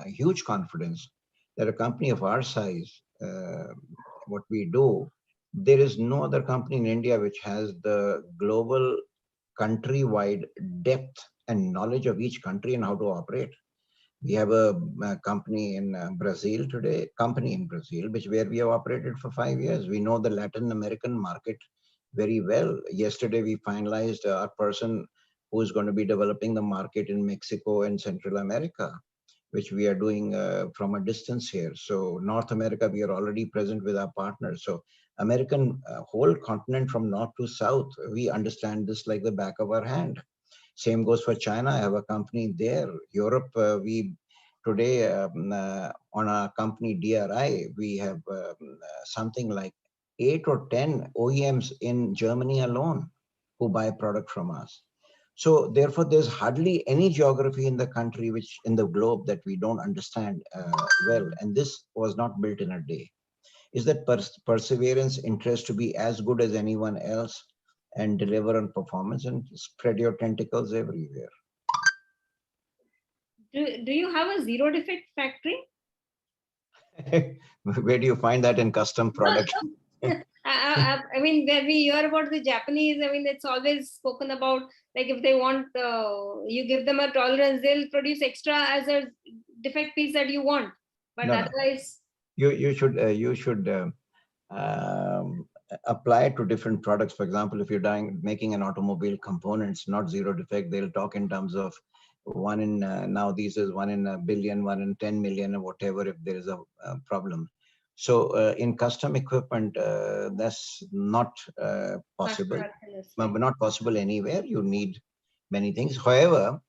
huge confidence that a company of our size, what we do, there is no other company in India which has the global countrywide depth and knowledge of each country and how to operate. We have a company in Brazil today, which where we have operated for 5 years. We know the Latin American market very well. Yesterday, we finalized a person who is going to be developing the market in Mexico and Central America, which we are doing from a distance here. So North America, we are already present with our partners. So American whole continent from north to south, we understand this like the back of our hand. Same goes for China. I have a company there. Europe, we today on our company DRI, we have something like 8 or 10 OEMs in Germany alone who buy product from us. So therefore, there's hardly any geography in the country, which in the globe, that we don't understand well. And this was not built in a day. Is that perseverance, interest to be as good as anyone else and deliver on performance and spread your tentacles everywhere. do you have a zero defect factory? Where do you find that in custom production? I mean, when we hear about the Japanese, I mean, it's always spoken about, like, if they want, you give them a tolerance, they'll produce extra as a defect piece that you want. But No. otherwise, you should apply it to different products. For example, if you're making an automobile components, not zero defect, they'll talk in terms of one in now these is 1 in a billion, 1 in 10 million, or whatever, if there is a problem. So in custom equipment, that's not possible. Not possible anywhere. You need many things. However,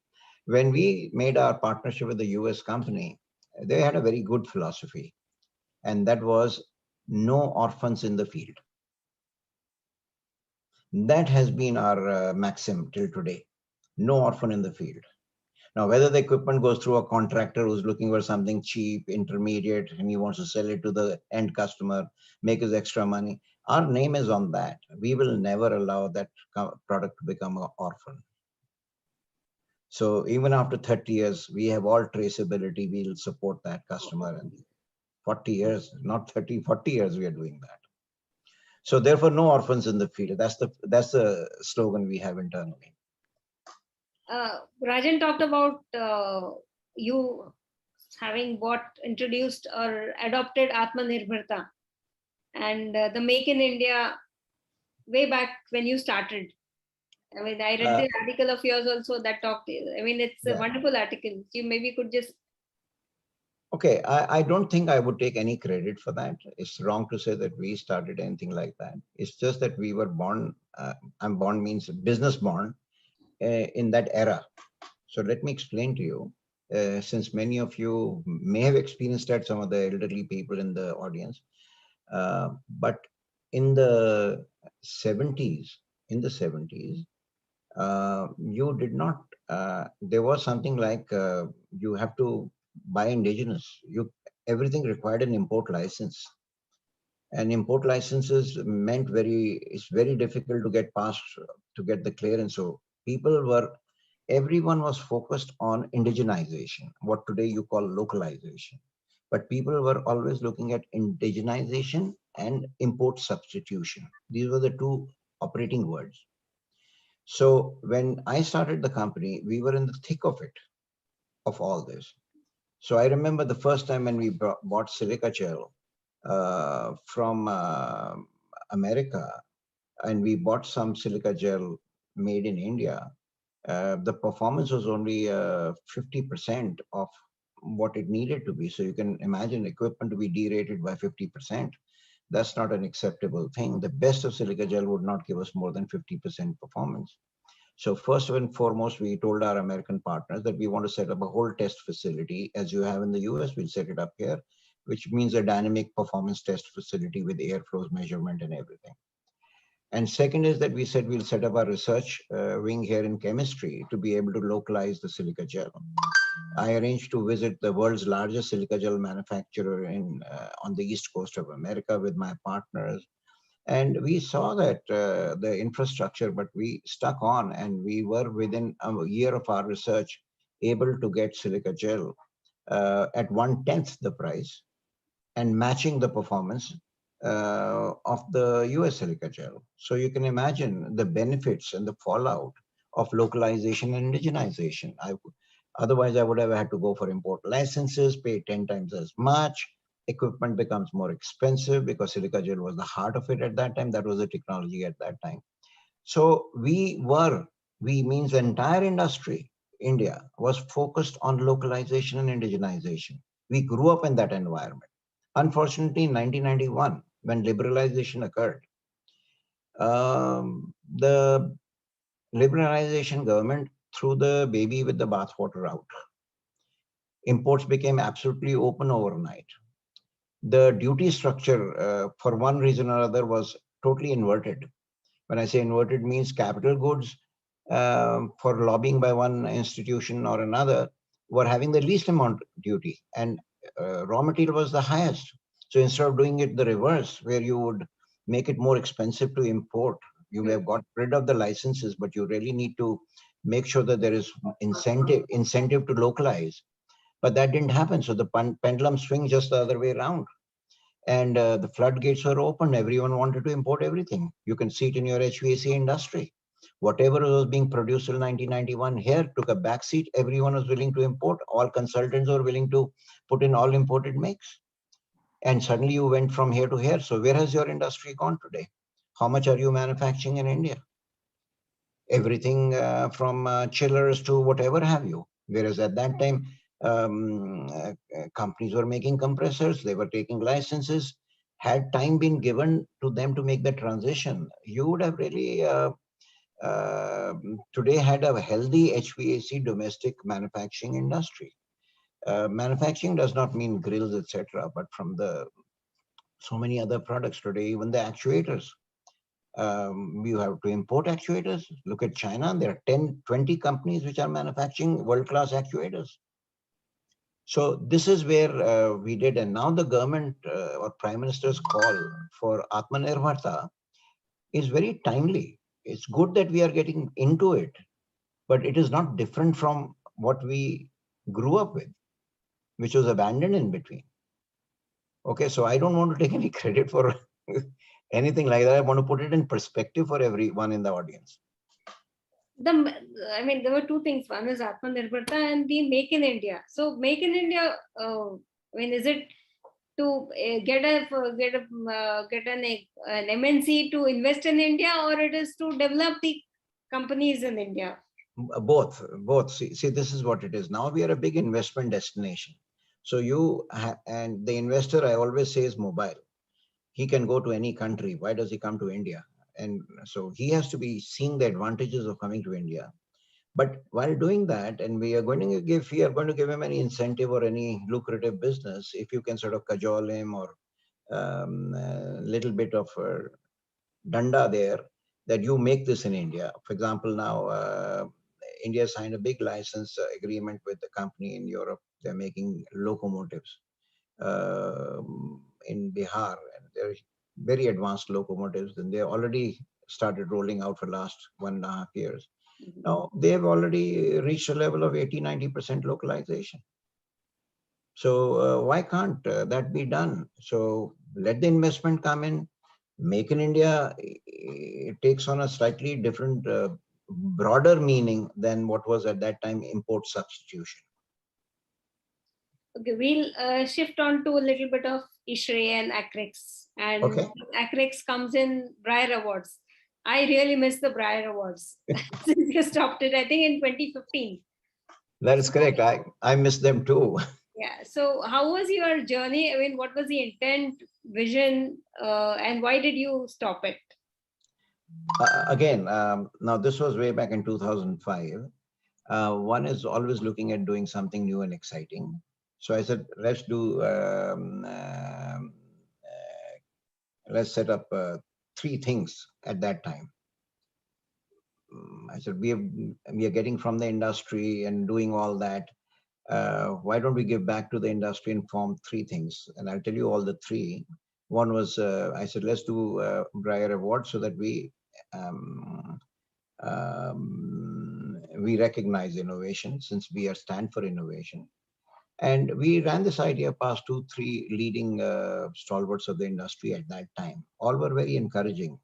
when we made our partnership with the US company, they had a very good philosophy, and that was no orphans in the field. That has been our maxim till today. No orphan in the field. Now, whether the equipment goes through a contractor who's looking for something cheap, intermediate, and he wants to sell it to the end customer, make his extra money, our name is on that. We will never allow that product to become an orphan. So even after 30 years, we have all traceability. We'll support that customer. And 40 years, not 30, 40 years, we are doing that. So therefore, no orphans in the field. That's the slogan we have internally. Rajan talked about you having introduced or adopted Atmanirbharta and the Make in India way back when you started. I mean, I read the article of yours also that talked. I mean, it's a wonderful article. You maybe could just. Okay, I don't think I would take any credit for that. It's wrong to say that we started anything like that. It's just that we were born, I'm born means business born in that era. So let me explain to you, since many of you may have experienced that, some of the elderly people in the audience, but in the 70s, you did not, there was something like you have to buy indigenous. Everything required an import license. And import licenses meant it's very difficult to get past, to get the clearance. So everyone was focused on indigenization, what today you call localization. But people were always looking at indigenization and import substitution. These were the two operating words. So when I started the company, we were in the thick of it, of all this. So I remember the first time when we bought silica gel from America, and we bought some silica gel made in India. The performance was only 50% of what it needed to be. So you can imagine equipment to be derated by 50%. That's not an acceptable thing. The best of silica gel would not give us more than 50% performance. So first and foremost, we told our American partners that we want to set up a whole test facility, as you have in the US, we'll set it up here, which means a dynamic performance test facility with airflows measurement and everything. And second is that we said we'll set up our research wing here in chemistry to be able to localize the silica gel. I arranged to visit the world's largest silica gel manufacturer on the east coast of America with my partners. And we saw that the infrastructure, but we stuck on, and we were within a year of our research able to get silica gel at 1/10 the price and matching the performance of the US silica gel. So you can imagine the benefits and the fallout of localization and indigenization. Otherwise, I would have had to go for import licenses, pay 10 times as much. Equipment becomes more expensive because silica gel was the heart of it at that time. That was the technology at that time. So we means the entire industry, India, was focused on localization and indigenization. We grew up in that environment. Unfortunately, in 1991, when liberalization occurred, the liberalization government threw the baby with the bathwater out. Imports became absolutely open overnight. The duty structure, for one reason or other, was totally inverted. When I say inverted, means capital goods for lobbying by one institution or another were having the least amount of duty, and raw material was the highest. So instead of doing it the reverse, where you would make it more expensive to import, you may have got rid of the licenses, but you really need to make sure that there is incentive to localize. But that didn't happen. So the pendulum swings just the other way around. And the floodgates were open. Everyone wanted to import everything. You can see it in your HVAC industry. Whatever was being produced in 1991 here took a backseat. Everyone was willing to import. All consultants were willing to put in all imported makes. And suddenly you went from here to here. So where has your industry gone today? How much are you manufacturing in India? Everything from chillers to whatever have you. Whereas at that time, companies were making compressors, they were taking licenses. Had time been given to them to make the transition, you would have really today had a healthy HVAC domestic manufacturing industry. Manufacturing does not mean grills, etc., but from the so many other products today, even the actuators. You have to import actuators. Look at China, there are 10, 20 companies which are manufacturing world-class actuators. So this is where we did, and now the government or Prime Minister's call for Atmanirbharta is very timely. It's good that we are getting into it, but it is not different from what we grew up with, which was abandoned in between. Okay, so I don't want to take any credit for anything like that. I want to put it in perspective for everyone in the audience. I mean, there were two things. One is Atmanirbharta and the Make in India. So Make in India, I mean, is it to get an MNC to invest in India, or it is to develop the companies in India? Both. See, this is what it is. Now we are a big investment destination. So and the investor, I always say, is mobile. He can go to any country. Why does he come to India? And so he has to be seeing the advantages of coming to India. But while doing that, and we are going to give him any incentive or any lucrative business, if you can sort of cajole him or a little bit of danda there, that you make this in India. For example, now India signed a big license agreement with the company in Europe. They're making locomotives in Bihar, and they're very advanced locomotives, and they already started rolling out for the last 1.5 years. Now they've already reached a level of 80-90% localization. So why can't that be done? So let the investment come in. Make in India, it takes on a slightly different, broader meaning than what was at that time import substitution. Okay, we'll shift on to a little bit of ISHRAE and ACREX. And Okay. ACREX comes in Briar Awards. I really miss the Briar Awards since you stopped it, I think in 2015. That is correct. I miss them too. Yeah. So how was your journey? I mean, what was the intent, vision, and why did you stop it? Again, now this was way back in 2005. One is always looking at doing something new and exciting. So I said, let's set up 3 things at that time. I said, we are getting from the industry and doing all that. Why don't we give back to the industry and form 3 things? And I'll tell you all the 3. One was, I said, let's do Briar Award so that we recognize innovation, since we are stand for innovation. And we ran this idea past 2-3 leading stalwarts of the industry at that time. All were very encouraging.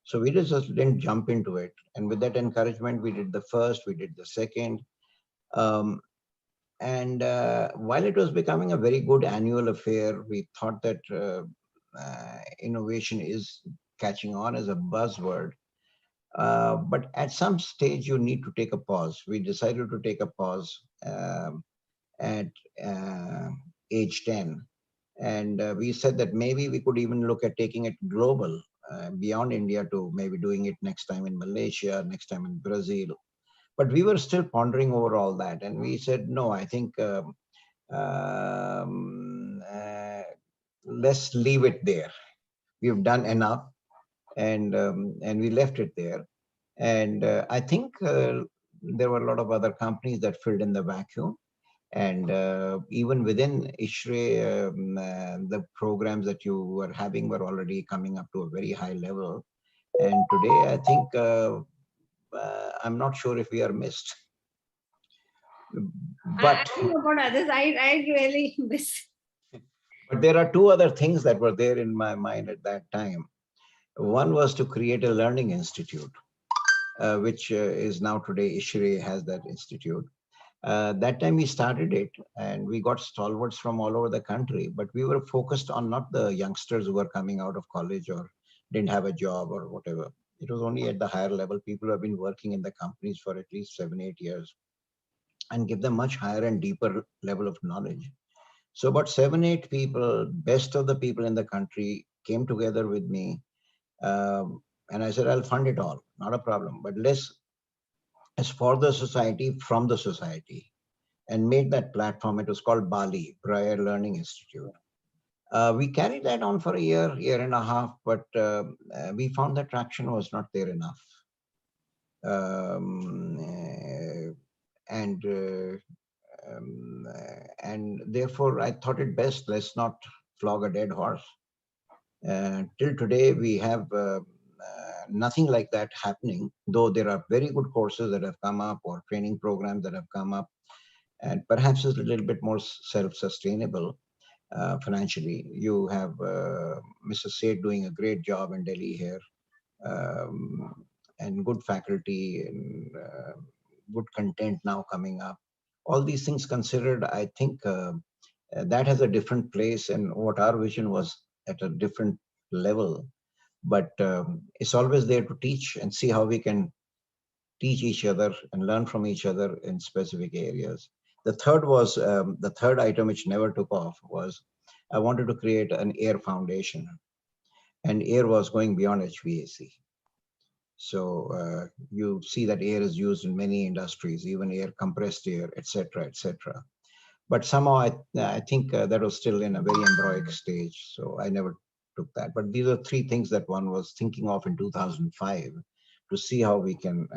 So we just didn't jump into it. And with that encouragement, we did the first, we did the second. And while it was becoming a very good annual affair, we thought that innovation is catching on as a buzzword. But at some stage, you need to take a pause. We decided to take a pause at age 10. And we said that maybe we could even look at taking it global, beyond India, to maybe doing it next time in Malaysia, next time in Brazil. But we were still pondering over all that. And we said, no, I think let's leave it there. We've done enough. And we left it there. And I think there were a lot of other companies that filled in the vacuum. And even within ISHRAE, the programs that you were having were already coming up to a very high level. And today, I think, I'm not sure if we are missed. But I don't know about others. I really miss. But there are 2 other things that were there in my mind at that time. One was to create a learning institute, which is now today ISHRAE has that institute. That time we started it, and we got stalwarts from all over the country, but we were focused on not the youngsters who were coming out of college or didn't have a job or whatever. It was only at the higher level, people who have been working in the companies for at least 7-8 years, and give them much higher and deeper level of knowledge. So about 7-8 people, best of the people in the country, came together with me. And I said, I'll fund it all, not a problem. But let's for the society, from the society, and made that platform. It was called Bali, Briar Learning Institute. We carried that on for a year and a half, but we found that traction was not there enough. And therefore, I thought it best, let's not flog a dead horse. Till today, we have nothing like that happening, though there are very good courses that have come up or training programs that have come up, and perhaps it's a little bit more self-sustainable financially. You have Mr. Seth doing a great job in Delhi here, and good faculty and good content now coming up. All these things considered, I think that has a different place, and what our vision was at a different level. But it's always there to teach and see how we can teach each other and learn from each other in specific areas. The third was the third item which never took off was I wanted to create an air foundation, and air was going beyond HVAC. So you see that air is used in many industries, even air, compressed air, etc., etc. But somehow I think that was still in a very embryonic stage, so I never took that. But these are three things that one was thinking of in 2005 to see how we can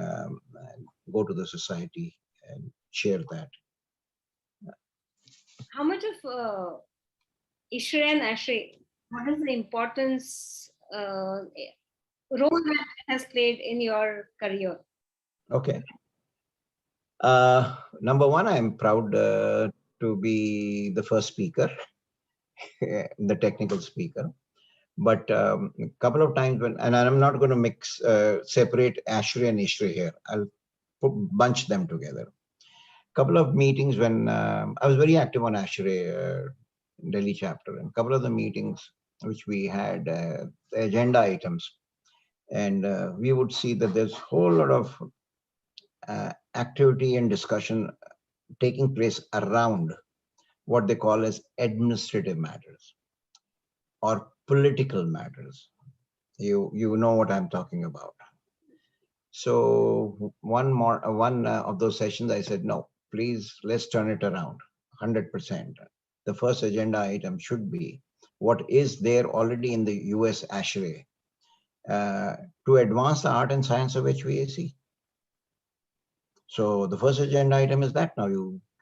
go to the society and share that. How much of ISHRAE and ASHRAE, what is the importance role that has played in your career? Okay. Number one, I'm proud to be the first speaker, the technical speaker. But a couple of times when, and I'm not going to mix, separate ASHRAE and ISHRAE here. I'll bunch them together. Couple of meetings when I was very active on ASHRAE Delhi chapter, and a couple of the meetings which we had, the agenda items, and we would see that there's a whole lot of activity and discussion taking place around what they call as administrative matters or political matters. You know what I'm talking about. So one of those sessions, I said, no, please, let's turn it around 100%. The first agenda item should be what is there already in the US ASHRAE to advance the art and science of HVAC. So the first agenda item is that. Now,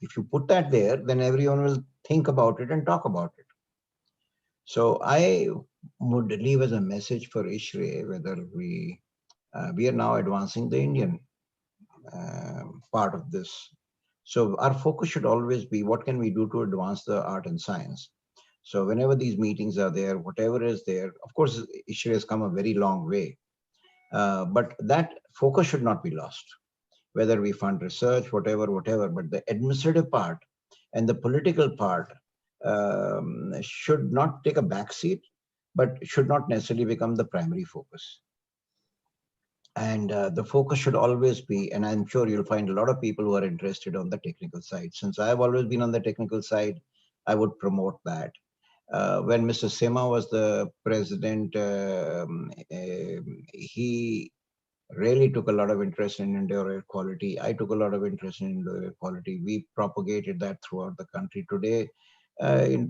if you put that there, then everyone will think about it and talk about it. So I would leave as a message for ISHRAE whether we are now advancing the Indian part of this. So our focus should always be what can we do to advance the art and science. So whenever these meetings are there, whatever is there, of course, ISHRAE has come a very long way, but that focus should not be lost. Whether we fund research, whatever, but the administrative part and the political part should not take a backseat, but should not necessarily become the primary focus. And the focus should always be, and I'm sure you'll find a lot of people who are interested on the technical side. Since I've always been on the technical side, I would promote that. When Mr. Sema was the president, he really took a lot of interest in indoor air quality. I took a lot of interest in indoor air quality. We propagated that throughout the country. Today,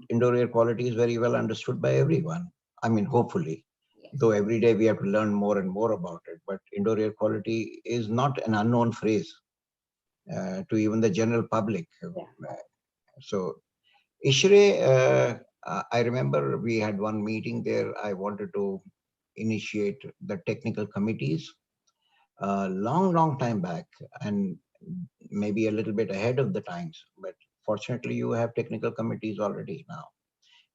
indoor air quality is very well understood by everyone. I mean, hopefully. Though every day we have to learn more and more about it, but indoor air quality is not an unknown phrase to even the general public. So ISHRAE, I remember we had one meeting there. I wanted to initiate the technical committees long time back, and maybe a little bit ahead of the times, but fortunately you have technical committees already now.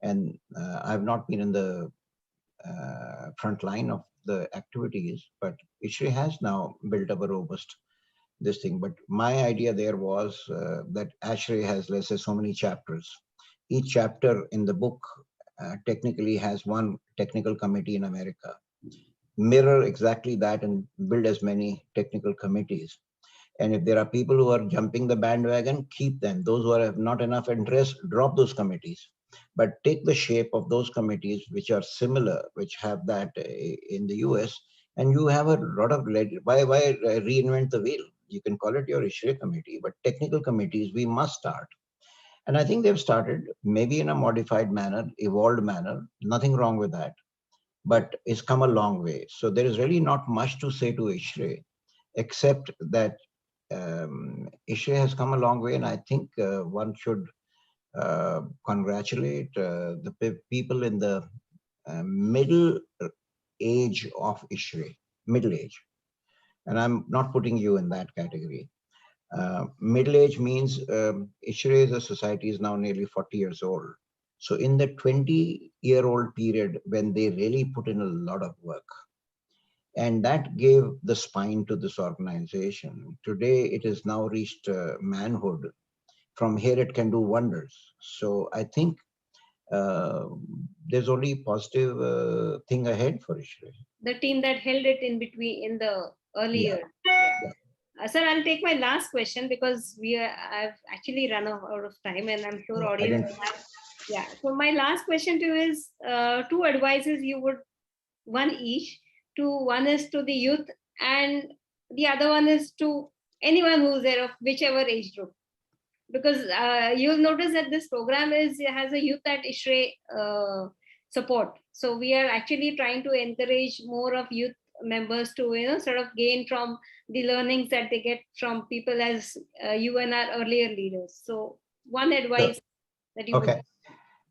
And I've not been in the front line of the activities, but ISHRAE has now built up a robust this thing. But my idea there was that ASHRAE has, let's say, so many chapters. Each chapter in the book technically has one technical committee in America. Mirror exactly that and build as many technical committees. And if there are people who are jumping the bandwagon, keep them. Those who have not enough interest, drop those committees. But take the shape of those committees which are similar, which have that in the US, and you have a lot of, why reinvent the wheel? You can call it your ISHRAE committee, but technical committees, we must start. And I think they've started maybe in a modified manner, evolved manner, nothing wrong with that, but it's come a long way. So there is really not much to say to ISHRAE, except that ISHRAE has come a long way, and I think one should congratulate the people in the middle age of ISHRAE, middle age. And I'm not putting you in that category. Middle age means ISHRAE as a society is now nearly 40 years old. So in the 20-year-old period when they really put in a lot of work, and that gave the spine to this organization. Today, it has now reached manhood. From here, it can do wonders. So I think there's only positive thing ahead for ISHRAE. The team that held it in between in the earlier. Yeah. Sir, I'll take my last question because I've actually run out of time, and I'm sure I audience didn't. have. Yeah. So my last question to you is two advices you would, one each. One is to the youth, and the other one is to anyone who's there of whichever age group. Because you'll notice that this program has a youth at ISHRAE support. So we are actually trying to encourage more of youth members to sort of gain from the learnings that they get from people as you and our earlier leaders. So one advice that you would. Okay.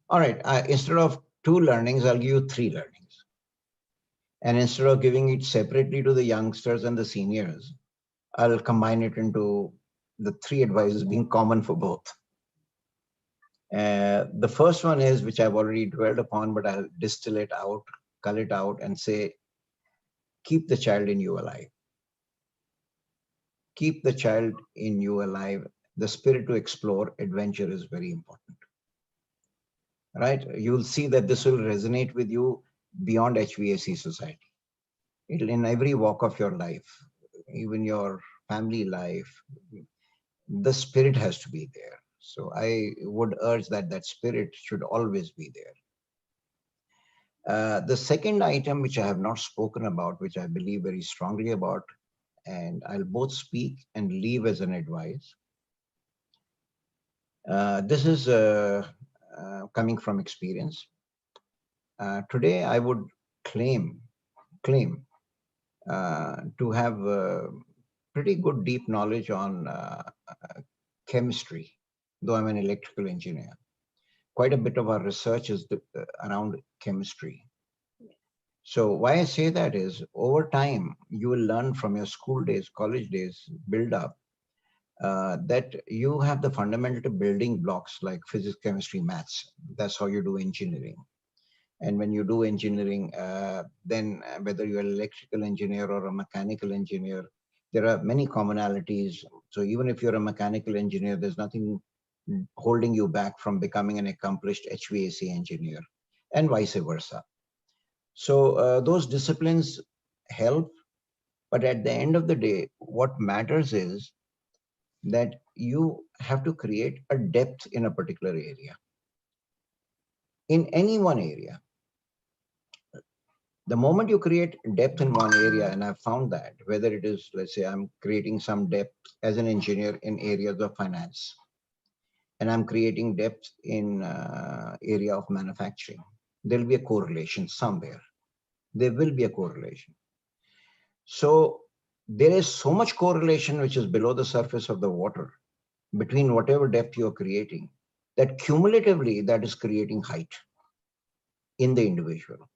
All right. Instead of 2 learnings, I'll give you 3 learnings. And instead of giving it separately to the youngsters and the seniors, I'll combine it into the 3 advices being common for both. The first one is, which I've already dwelled upon, but I'll distill it out, cull it out, and say, keep the child in you alive. Keep the child in you alive. The spirit to explore adventure is very important. Right? You'll see that this will resonate with you beyond HVAC society. It'll in every walk of your life, even your family life, the spirit has to be there. So I would urge that that spirit should always be there. The second item, which I have not spoken about, which I believe very strongly about, and I'll both speak and leave as an advice. This is coming from experience. Today, I would claim to have pretty good deep knowledge on chemistry, though I'm an electrical engineer. Quite a bit of our research is around chemistry. So why I say that is, over time, you will learn from your school days, college days, build up, that you have the fundamental building blocks like physics, chemistry, maths. That's how you do engineering. And when you do engineering, then whether you're an electrical engineer or a mechanical engineer, there are many commonalities. So even if you're a mechanical engineer, there's nothing holding you back from becoming an accomplished HVAC engineer, and vice versa. So those disciplines help, but at the end of the day, what matters is that you have to create a depth in a particular area. In any one area, the moment you create depth in one area, and I've found that, whether it is, let's say, I'm creating some depth as an engineer in areas of finance, and I'm creating depth in area of manufacturing, there'll be a correlation somewhere. There will be a correlation. So there is so much correlation which is below the surface of the water between whatever depth you're creating, that cumulatively that is creating height in the individual.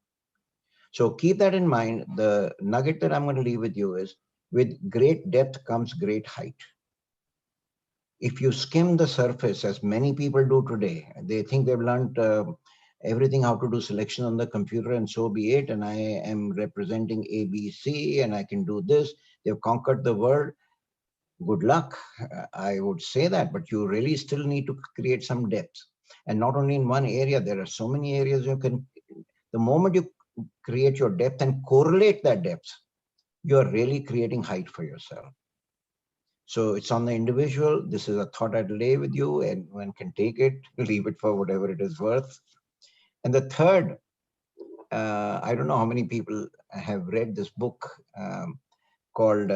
So keep that in mind. The nugget that I'm going to leave with you is, with great depth comes great height. If you skim the surface, as many people do today, they think they've learned everything how to do selection on the computer, and so be it, and I am representing ABC and I can do this. They've conquered the world. Good luck. I would say that, but you really still need to create some depth. And not only in one area, there are so many areas you can, the moment you create your depth and correlate that depth, you're really creating height for yourself. So it's on the individual. This is a thought I'd lay with you, and one can take it, leave it for whatever it is worth. And the third, I don't know how many people have read this book called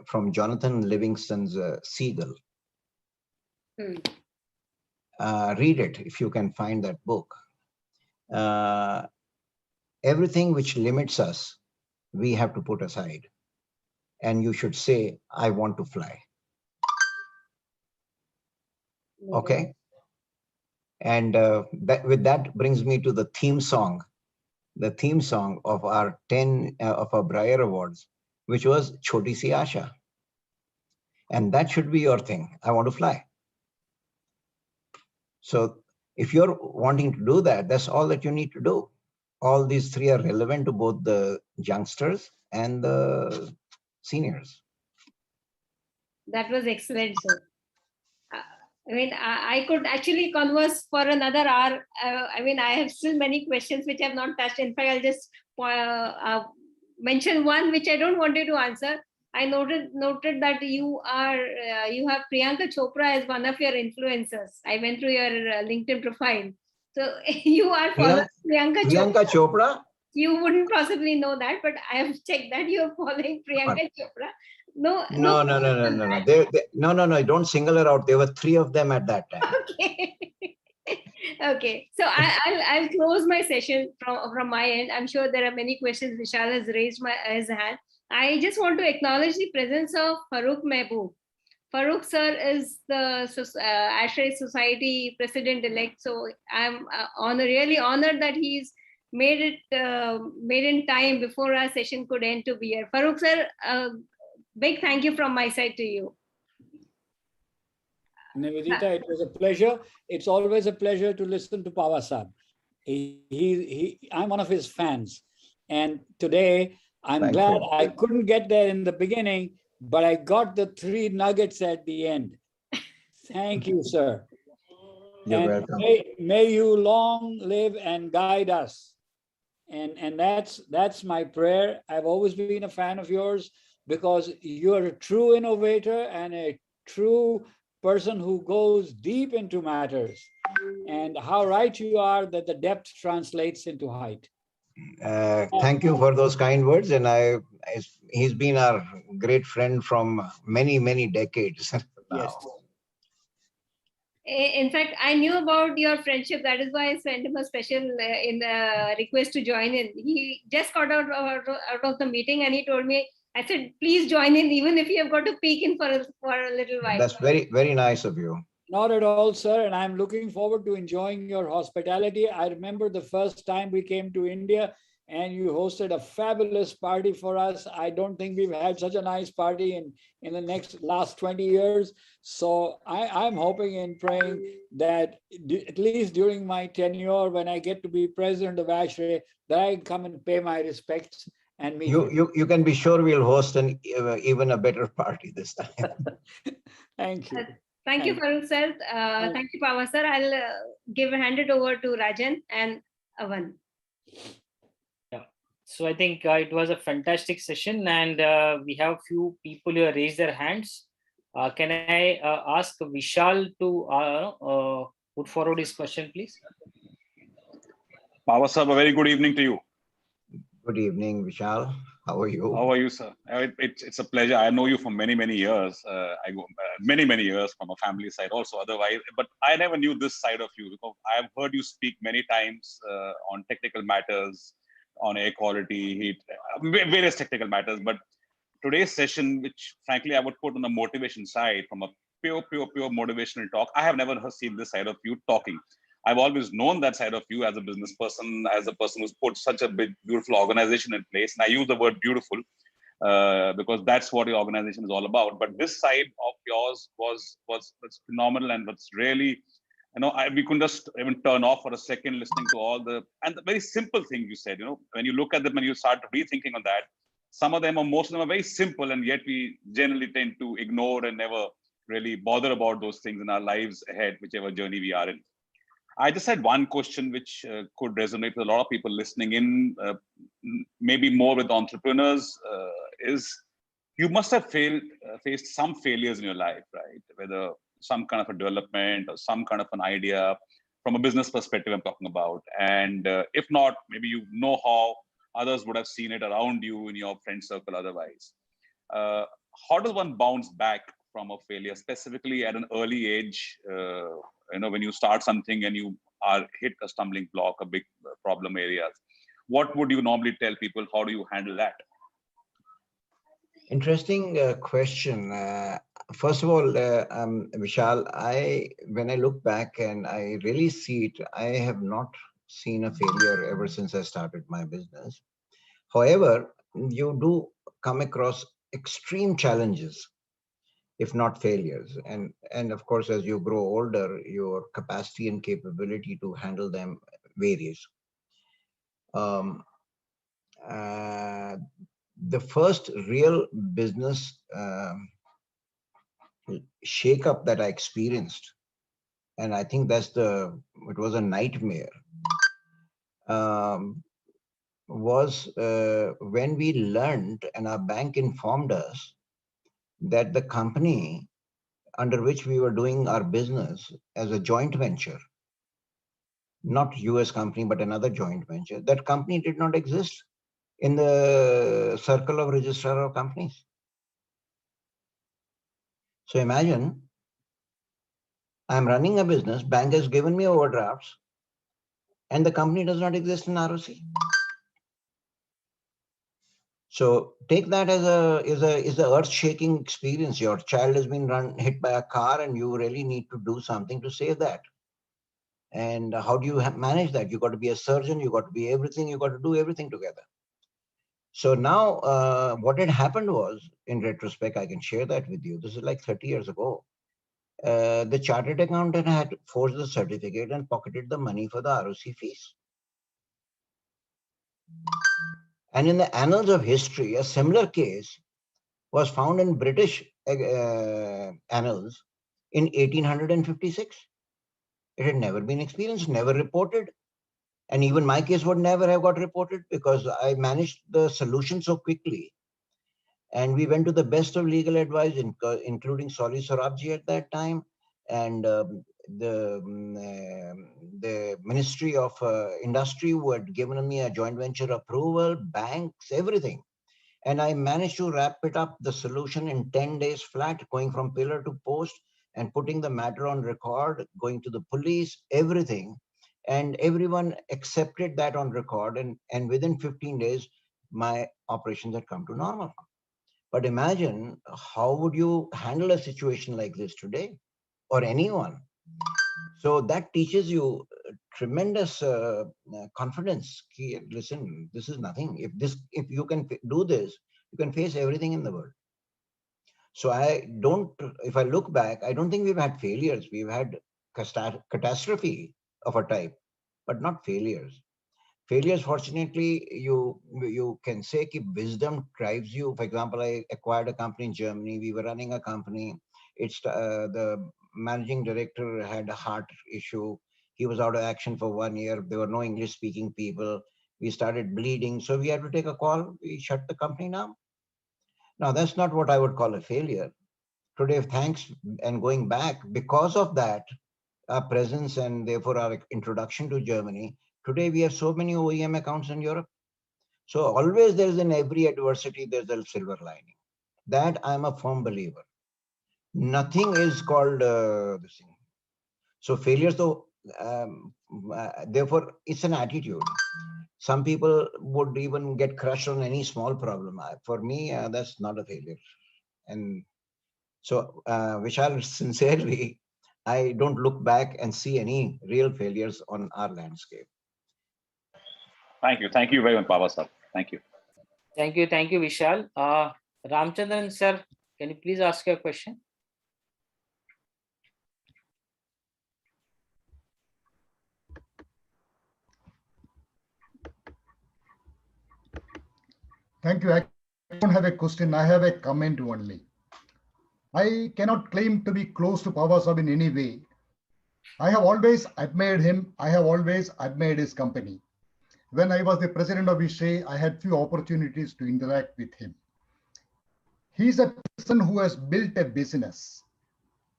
from Jonathan Livingston's Seagull. Read it if you can find that book. Everything which limits us, we have to put aside. And you should say, I want to fly. Okay. And with that brings me to the theme song of our 10 of our Briar Awards, which was Choti Si Asha. And that should be your thing. I want to fly. So if you're wanting to do that, that's all that you need to do. All these 3 are relevant to both the youngsters and the seniors. That was excellent, sir. I mean, I could actually converse for another hour. I mean, I have still many questions which I have not touched. In fact, I'll just mention one which I don't want you to answer. I noted that you have Priyanka Chopra as one of your influencers. I went through your LinkedIn profile. So you are following Priyanka Chopra. Priyanka Chopra? You wouldn't possibly know that, but I have checked that you are following Priyanka Chopra. No. No. Don't single her out. There were 3 of them at that time. Okay. Okay. So I'll close my session from my end. I'm sure there are many questions. Vishal has raised his hand. I just want to acknowledge the presence of Farooq Mehboob. Farooq sir is the ISHRAE Society President-elect. So I'm really honored that he's made in time before our session could end to be here. Farooq sir, big thank you from my side to you. Nivedita, it was a pleasure. It's always a pleasure to listen to Pahwa Sahab. I'm one of his fans. And today, I'm glad I couldn't get there in the beginning, but I got the 3 nuggets at the end. Thank you, sir. You're welcome. May you long live and guide us. And that's my prayer. I've always been a fan of yours because you're a true innovator and a true person who goes deep into matters. And how right you are that the depth translates into height. Thank you for those kind words. And he's been our great friend from many, many decades now. Yes. In fact, I knew about your friendship. That is why I sent him a special request to join in. He just got out of the meeting and he told me, I said, please join in, even if you have got to peek in for a little while. That's very, very nice of you. Not at all, sir. And I'm looking forward to enjoying your hospitality. I remember the first time we came to India and you hosted a fabulous party for us. I don't think we've had such a nice party in the last 20 years. So I'm hoping and praying that at least during my tenure, when I get to be president of ISHRAE, that I can come and pay my respects and meet you can be sure we'll host an even a better party this time. Thank you. Thank you, Farooq sir. Thank you, Pahwa sir. I'll hand it over to Rajan and Avan. Yeah. So I think it was a fantastic session, and we have few people who have raised their hands. Can I ask Vishal to put forward his question, please? Pahwa sir, a very good evening to you. Good evening, Vishal. How are you? How are you, sir? It's a pleasure. I know you for many, many years. I go many years from a family side also. Otherwise, but I never knew this side of you because I have heard you speak many times on technical matters, on air quality, heat, various technical matters. But today's session, which frankly I would put on the motivation side, from a pure motivational talk, I have never seen this side of you talking. I've always known that side of you as a business person, as a person who's put such a big, beautiful organization in place. And I use the word beautiful because that's what your organization is all about. But this side of yours was phenomenal, and what's really, we couldn't just even turn off for a second listening to all the very simple thing you said. When you look at them and you start rethinking on that, some of them or most of them are very simple, and yet we generally tend to ignore and never really bother about those things in our lives ahead, whichever journey we are in. I just had one question which could resonate with a lot of people listening in, maybe more with entrepreneurs, is you must have faced some failures in your life, right? Whether some kind of a development or some kind of an idea from a business perspective I'm talking about. And if not, maybe you know how others would have seen it around you in your friend circle otherwise. How does one bounce back from a failure, specifically at an early age, when you start something and you are hit a stumbling block, a big problem areas? What would you normally tell people? How do you handle that? Interesting question. First of all, Vishal, when I look back and I really see it, I have not seen a failure ever since I started my business. However, you do come across extreme challenges, if not failures. And of course, as you grow older, your capacity and capability to handle them varies. The first real business shake-up that I experienced, and I think it was a nightmare, was when we learned, and our bank informed us, that the company under which we were doing our business as a joint venture, not US company, but another joint venture, that company did not exist in the circle of registrar of companies. So imagine I'm running a business, bank has given me overdrafts, and the company does not exist in ROC. So take that as a earth-shaking experience. Your child has been hit by a car, and you really need to do something to save that. And how do you manage that? You got to be a surgeon. You got to be everything. You got to do everything together. So now, what had happened was, in retrospect, I can share that with you. This is like 30 years ago. The chartered accountant had forged the certificate and pocketed the money for the ROC fees. And in the annals of history, a similar case was found in British annals in 1856. It had never been experienced, never reported. And even my case would never have got reported because I managed the solution so quickly. And we went to the best of legal advice, including Soli Sorabji at that time, and the Ministry of Industry, who had given me a joint venture approval, banks, everything. And I managed to wrap it up, the solution, in 10 days flat, going from pillar to post and putting the matter on record, going to the police, everything. And everyone accepted that on record. And within 15 days, my operations had come to normal. But imagine, how would you handle a situation like this today, or anyone? So that teaches you tremendous confidence. Listen, this is nothing. If you can do this, you can face everything in the world. So if I look back, I don't think we've had failures. We've had catastrophe of a type, but not failures. Failures, fortunately, you can say wisdom drives you. For example, I acquired a company in Germany. We were running a company. It's the managing director had a heart issue. He was out of action for 1 year. There were no English speaking people. We started bleeding. So we had to take a call. We shut the company down. Now, that's not what I would call a failure. Today, thanks, and going back, because of that, our presence and therefore our introduction to Germany, today we have so many OEM accounts in Europe. So always there's, in every adversity, there's a silver lining. That I'm a firm believer. Nothing is called this thing. So failures, though, therefore, it's an attitude. Some people would even get crushed on any small problem. For me, that's not a failure. And so, Vishal, sincerely, I don't look back and see any real failures on our landscape. Thank you. Thank you very much, Pahwa sir. Thank you. Thank you, Vishal. Ramchandran sir, can you please ask your question? Thank you. I don't have a question. I have a comment only. I cannot claim to be close to Pahwa Sahib in any way. I have always admired him. I have always admired his company. When I was the president of ISHRAE, I had few opportunities to interact with him. He's a person who has built a business,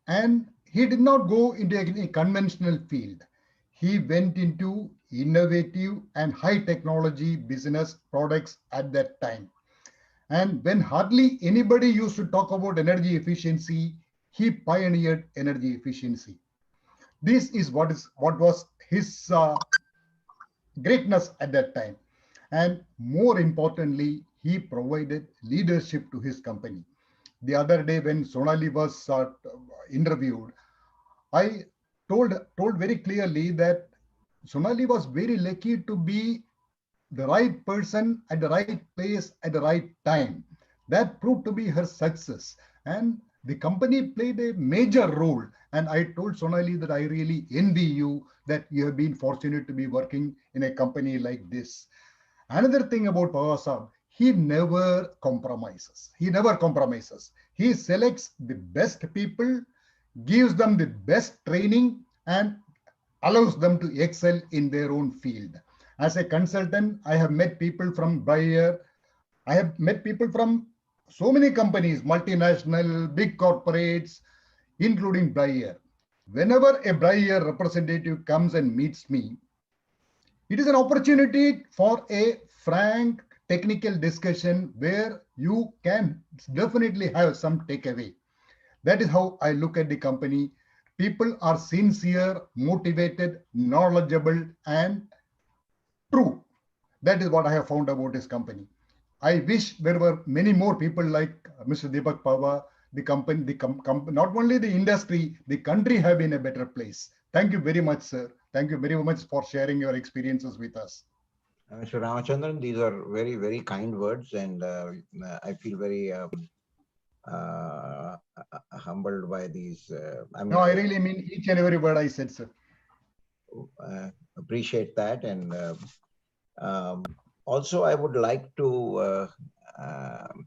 and he did not go into a conventional field. He went into innovative and high technology business products at that time. And when hardly anybody used to talk about energy efficiency, he pioneered energy efficiency. This is what was his greatness at that time. And more importantly, he provided leadership to his company. The other day when Sonali was interviewed, I told very clearly that Sonali was very lucky to be the right person at the right place at the right time. That proved to be her success. And the company played a major role. And I told Sonali that I really envy you that you have been fortunate to be working in a company like this. Another thing about Pahwa Sahib, he never compromises. He selects the best people, gives them the best training, and allows them to excel in their own field. As a consultant, I have met people from Bayer. I have met people from so many companies, multinational, big corporates, including Bayer. Whenever a Bayer representative comes and meets me, it is an opportunity for a frank technical discussion where you can definitely have some takeaway. That is how I look at the company. People are sincere, motivated, knowledgeable, and true. That is what I have found about this company. I wish there were many more people like Mr. Deepak Pahwa. The company, not only the industry, the country have been a better place. Thank you very much, sir. Thank you very much for sharing your experiences with us. Mr. Ramachandran, these are very, very kind words, and I feel very humbled by these. No, I really mean each and every word I said, sir. Appreciate that, and also I would like to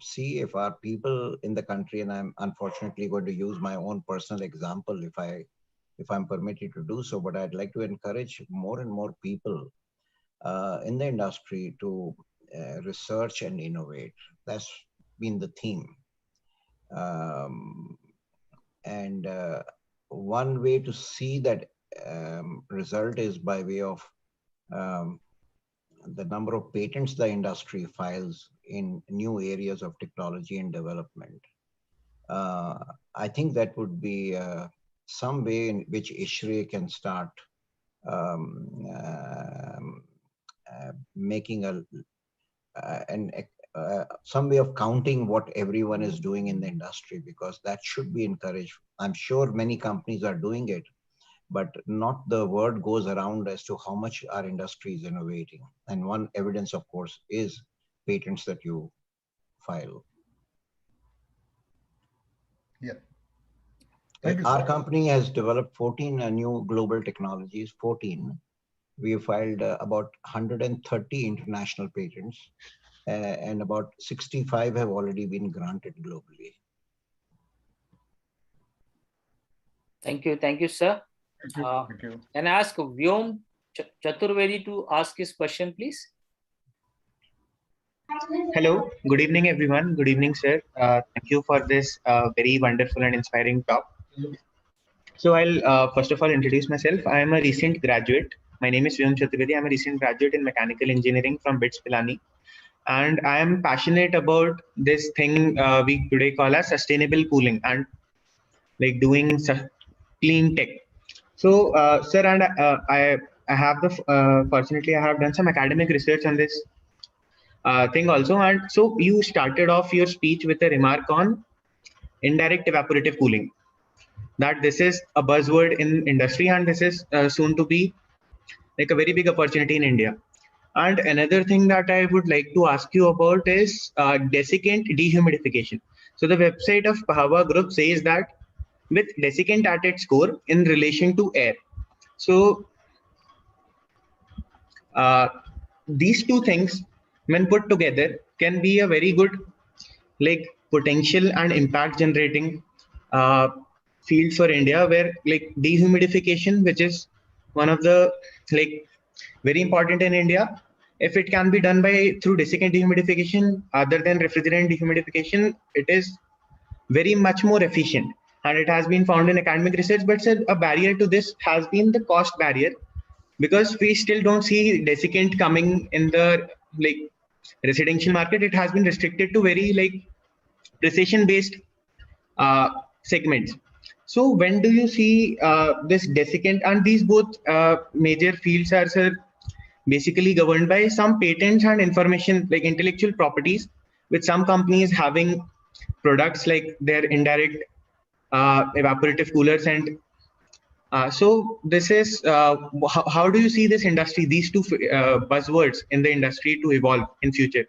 see if our people in the country, and I'm unfortunately going to use my own personal example if I'm permitted to do so, but I'd like to encourage more and more people in the industry to research and innovate. That's been the theme. And one way to see that result is by way of the number of patents the industry files in new areas of technology and development. I think that would be some way in which ISHRAE can start making some way of counting what everyone is doing in the industry, because that should be encouraged. I'm sure many companies are doing it, but not the word goes around as to how much our industry is innovating. And one evidence, of course, is patents that you file. Yeah. Thank you, Our sir. company has developed 14 new global technologies, 14. We have filed about 130 international patents, and about 65 have already been granted globally. Thank you, sir. Thank you. Can I ask Vyom Chaturvedi to ask his question, please? Hello, good evening, everyone. Good evening, sir. Thank you for this very wonderful and inspiring talk. So I'll first of all introduce myself. I am a recent graduate. My name is Vyom Chaturvedi. I'm a recent graduate in mechanical engineering from BITS Pilani. And I am passionate about this thing we today call as sustainable cooling and like doing clean tech. So, sir, and I have fortunately, I have done some academic research on this thing also. And so you started off your speech with a remark on indirect evaporative cooling, that this is a buzzword in industry and this is soon to be like a very big opportunity in India. And another thing that I would like to ask you about is desiccant dehumidification. So the website of Pahwa Group says that with desiccant at its core in relation to air. So these two things, when put together, can be a very good like potential and impact generating field for India, where like dehumidification, which is one of the like very important in India, if it can be done by through desiccant dehumidification other than refrigerant dehumidification, it is very much more efficient. And it has been found in academic research, but a barrier to this has been the cost barrier, because we still don't see desiccant coming in the like residential market. It has been restricted to very like precision based segments. So when do you see this desiccant, and these both major fields are, sir, basically governed by some patents and information like intellectual properties, with some companies having products like their indirect evaporative coolers. And so this is how do you see this industry, these two buzzwords in the industry, to evolve in future?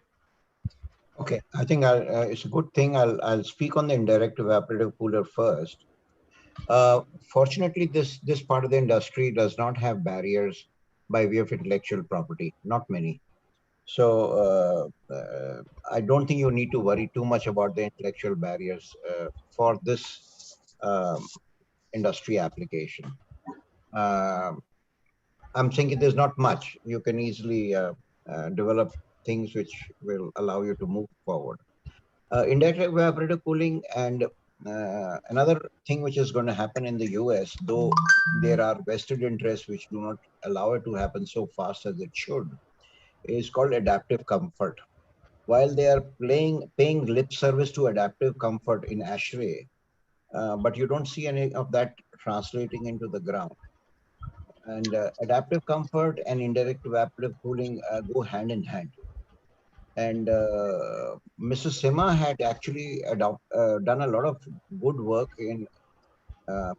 Okay, I think it's a good thing. I'll speak on the indirect evaporative cooler first. Fortunately, this part of the industry does not have barriers by way of intellectual property, not many. So I don't think you need to worry too much about the intellectual barriers for this industry application. I'm thinking there's not much. You can easily develop things which will allow you to move forward. Indirect evaporative cooling and another thing which is going to happen in the US, though there are vested interests which do not allow it to happen so fast as it should, is called adaptive comfort. While they are paying lip service to adaptive comfort in ISHRAE, but you don't see any of that translating into the ground. And adaptive comfort and indirect evaporative cooling go hand in hand. And Mrs. Sima had actually done a lot of good work in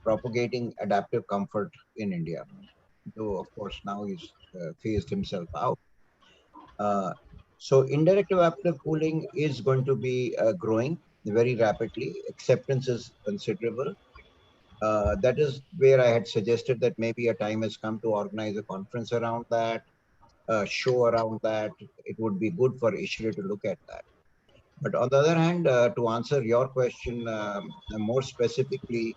propagating adaptive comfort in India, though of course now he's phased himself out. So indirect evaporative cooling is going to be growing very rapidly. Acceptance is considerable. That is where I had suggested that maybe a time has come to organize a conference around that, a show around that. It would be good for ISHRAE to look at that. But on the other hand, to answer your question more specifically,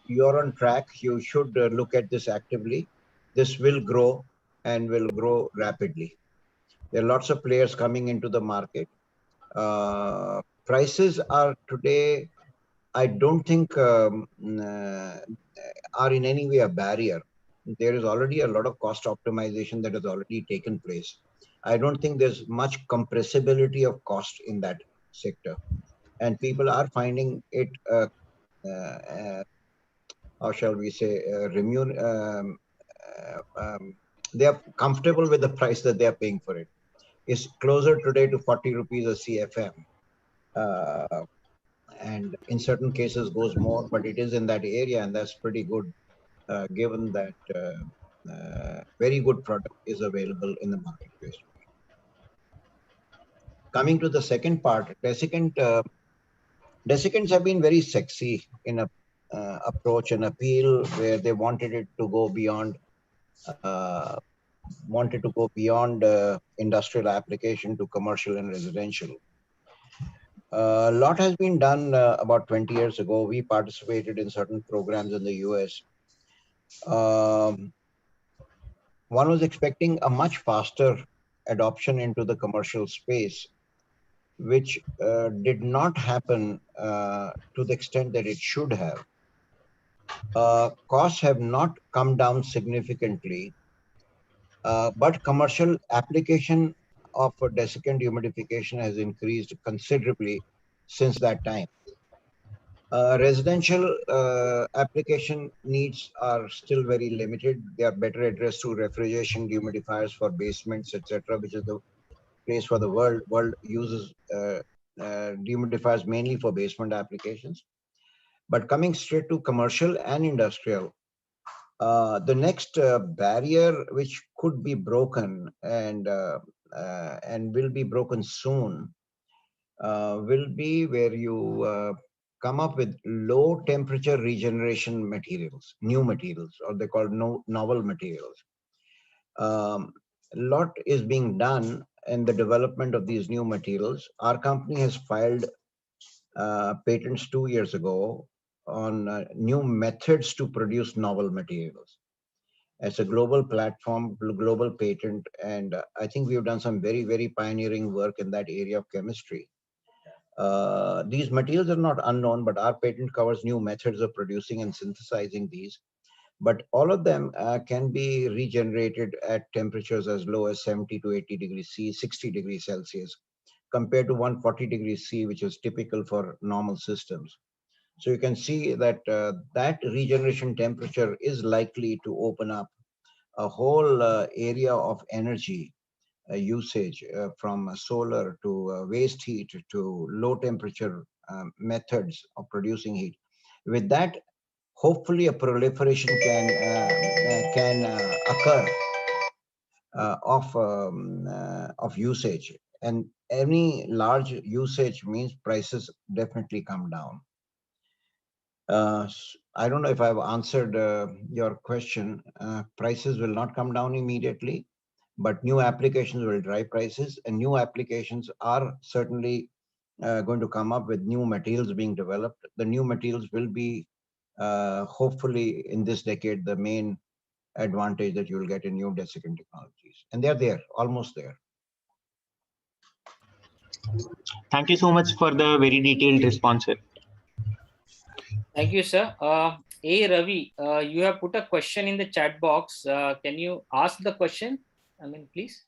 you're on track. You should look at this actively. This will grow and will grow rapidly. There are lots of players coming into the market. Prices are today, I don't think are in any way a barrier. There is already a lot of cost optimization that has already taken place. I don't think there's much compressibility of cost in that sector. And people are finding it, how shall we say, they are comfortable with the price that they are paying for it. It's closer today to 40 rupees a CFM. And in certain cases goes more, but it is in that area, and that's pretty good, given that very good product is available in the marketplace. Coming to the second part, desiccants have been very sexy in a approach and appeal, where they wanted it to go beyond industrial application to commercial and residential. A lot has been done about 20 years ago. We participated in certain programs in the US. One was expecting a much faster adoption into the commercial space, which did not happen to the extent that it should have. Costs have not come down significantly, but commercial application of desiccant humidification has increased considerably since that time. Residential application needs are still very limited. They are better addressed through refrigeration dehumidifiers for basements, etc., which is the place for the world. World uses dehumidifiers mainly for basement applications. But coming straight to commercial and industrial, the next barrier which could be broken and will be broken soon will be where you come up with low temperature regeneration materials, new materials, or they call novel materials. A lot is being done in the development of these new materials. Our company has filed patents 2 years ago on new methods to produce novel materials. It's a global platform, global patent, and I think we've done some very, very pioneering work in that area of chemistry. These materials are not unknown, but our patent covers new methods of producing and synthesizing these. But all of them can be regenerated at temperatures as low as 70 to 80 degrees C, 60 degrees Celsius, compared to 140 degrees C, which is typical for normal systems. So you can see that that regeneration temperature is likely to open up a whole area of energy usage, from solar to waste heat to low temperature methods of producing heat. With that, hopefully a proliferation can occur of usage, and any large usage means prices definitely come down. I don't know if I've answered your question. Prices will not come down immediately, but new applications will drive prices, and new applications are certainly going to come up with new materials being developed. The new materials will be hopefully in this decade the main advantage that you will get in new desiccant technologies, and they're there, almost there. Thank you so much for the very detailed response, sir. Thank you, sir. Ravi, you have put a question in the chat box. Can you ask the question? I mean, please,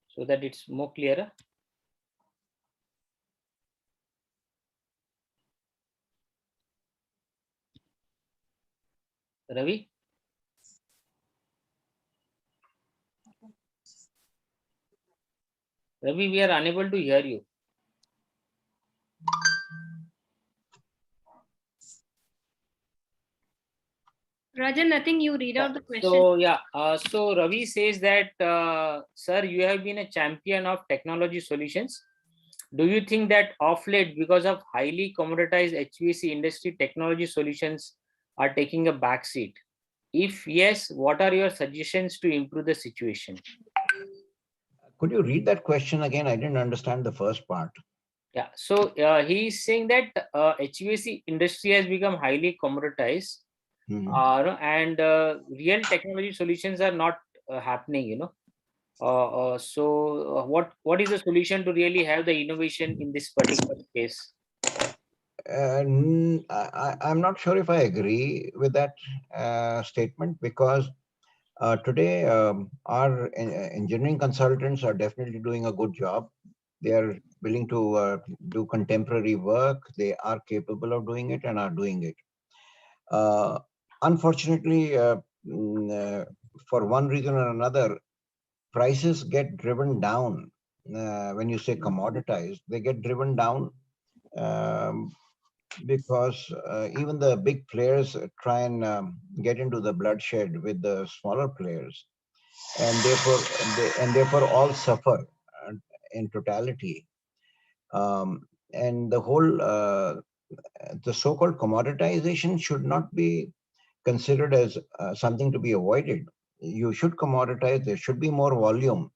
so that it's more clearer. Ravi? Ravi, we are unable to hear you. Rajan, nothing, you read out the question. So, yeah, so Ravi says that, sir, you have been a champion of technology solutions. Do you think that of late, because of highly commoditized HVAC industry, technology solutions are taking a backseat? If yes, what are your suggestions to improve the situation? Could you read that question again? I didn't understand the first part. Yeah, so he is saying that HVAC industry has become highly commoditized, and real technology solutions are not happening, you know. So what is the solution to really have the innovation in this particular case? I'm not sure if I agree with that statement, because today our engineering consultants are definitely doing a good job. They are willing to do contemporary work. They are capable of doing it and are doing it. Unfortunately, for one reason or another, prices get driven down. When you say commoditized, they get driven down because even the big players try and get into the bloodshed with the smaller players, and therefore all suffer in totality. And the whole the so-called commoditization should not be considered as something to be avoided. You should commoditize. There should be more volume,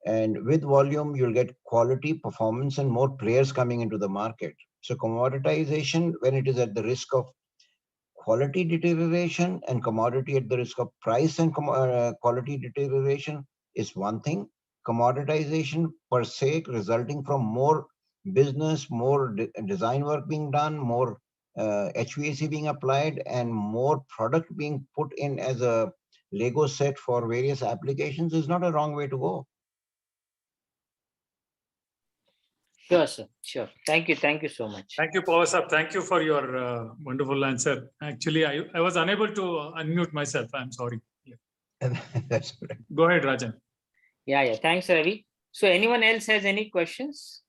and with volume you'll get quality, performance, and more players coming into the market. So commoditization, when it is at the risk of quality deterioration, and commodity at the risk of price and quality deterioration, is one thing. Commoditization per se, resulting from more business, more design work being done, more HVAC being applied, and more product being put in as a Lego set for various applications, is not a wrong way to go. Sure, sir. Sure. Thank you. Thank you so much. Thank you, Pahwa sir. Thank you for your wonderful answer. Actually, I was unable to unmute myself. I'm sorry. Yeah. That's correct. Go ahead, Rajan. Yeah. Thanks, Ravi. So anyone else has any questions?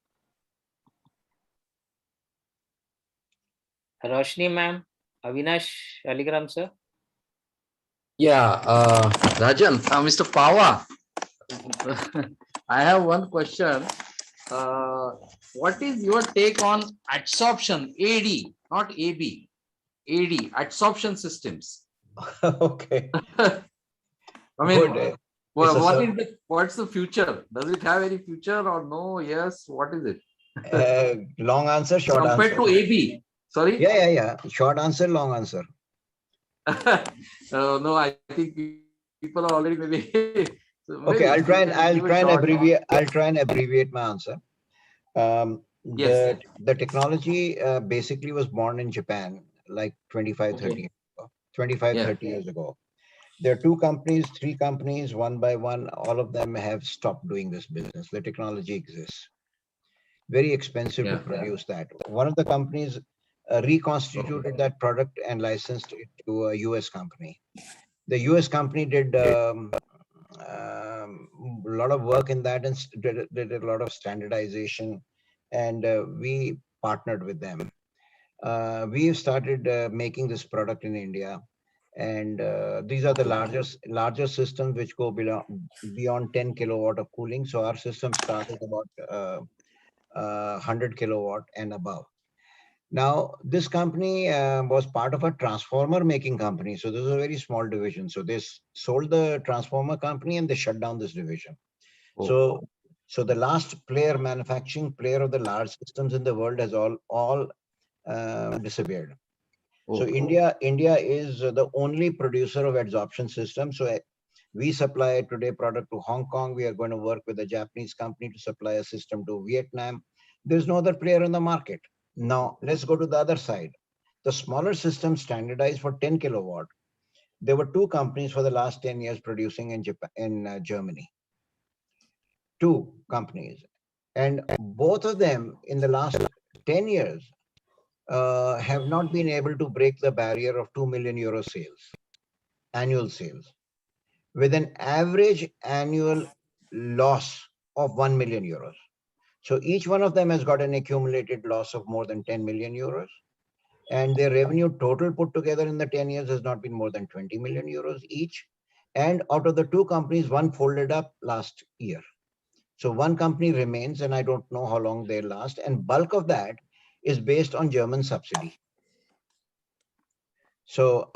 Roshni ma'am, Avinash Aligram sir. Yeah, Rajan, Mr. Pahwa, I have one question. What is your take on adsorption, AD, not AB, AD, adsorption systems? Okay. I mean, what's the future? Does it have any future or no? Yes, what is it? Long answer, short Compared answer. to AB, sorry? Yeah. Short answer, long answer. No, I think people are already maybe. Okay, I'll try and abbreviate my answer. Yes. The technology basically was born in Japan like 30 years ago. There are two companies, three companies, one by one, all of them have stopped doing this business. The technology exists. Very expensive to produce that. One of the companies reconstituted that product and licensed it to a US company. The US company did a lot of work in that and did a lot of standardization, and we partnered with them. We have started making this product in India, and these are the larger systems which go beyond 10 kilowatt of cooling. So our system starts at about 100 kilowatt and above. Now, this company was part of a transformer making company. So this is a very small division. So they sold the transformer company and they shut down this division. So the last manufacturing player of the large systems in the world has all disappeared. So India is the only producer of adsorption systems. So We supply today product to Hong Kong. We are going to work with a Japanese company to supply a system to Vietnam. There's no other player in the market. Now, let's go to the other side. The smaller system standardized for 10 kilowatt. There were two companies for the last 10 years producing in Japan, in Germany. Two companies. And both of them in the last 10 years have not been able to break the barrier of 2 million euro sales, annual sales, with an average annual loss of 1 million euros. So each one of them has got an accumulated loss of more than 10 million euros. And their revenue total put together in the 10 years has not been more than 20 million euros each. And out of the two companies, one folded up last year. So one company remains, and I don't know how long they last. And bulk of that is based on German subsidy. So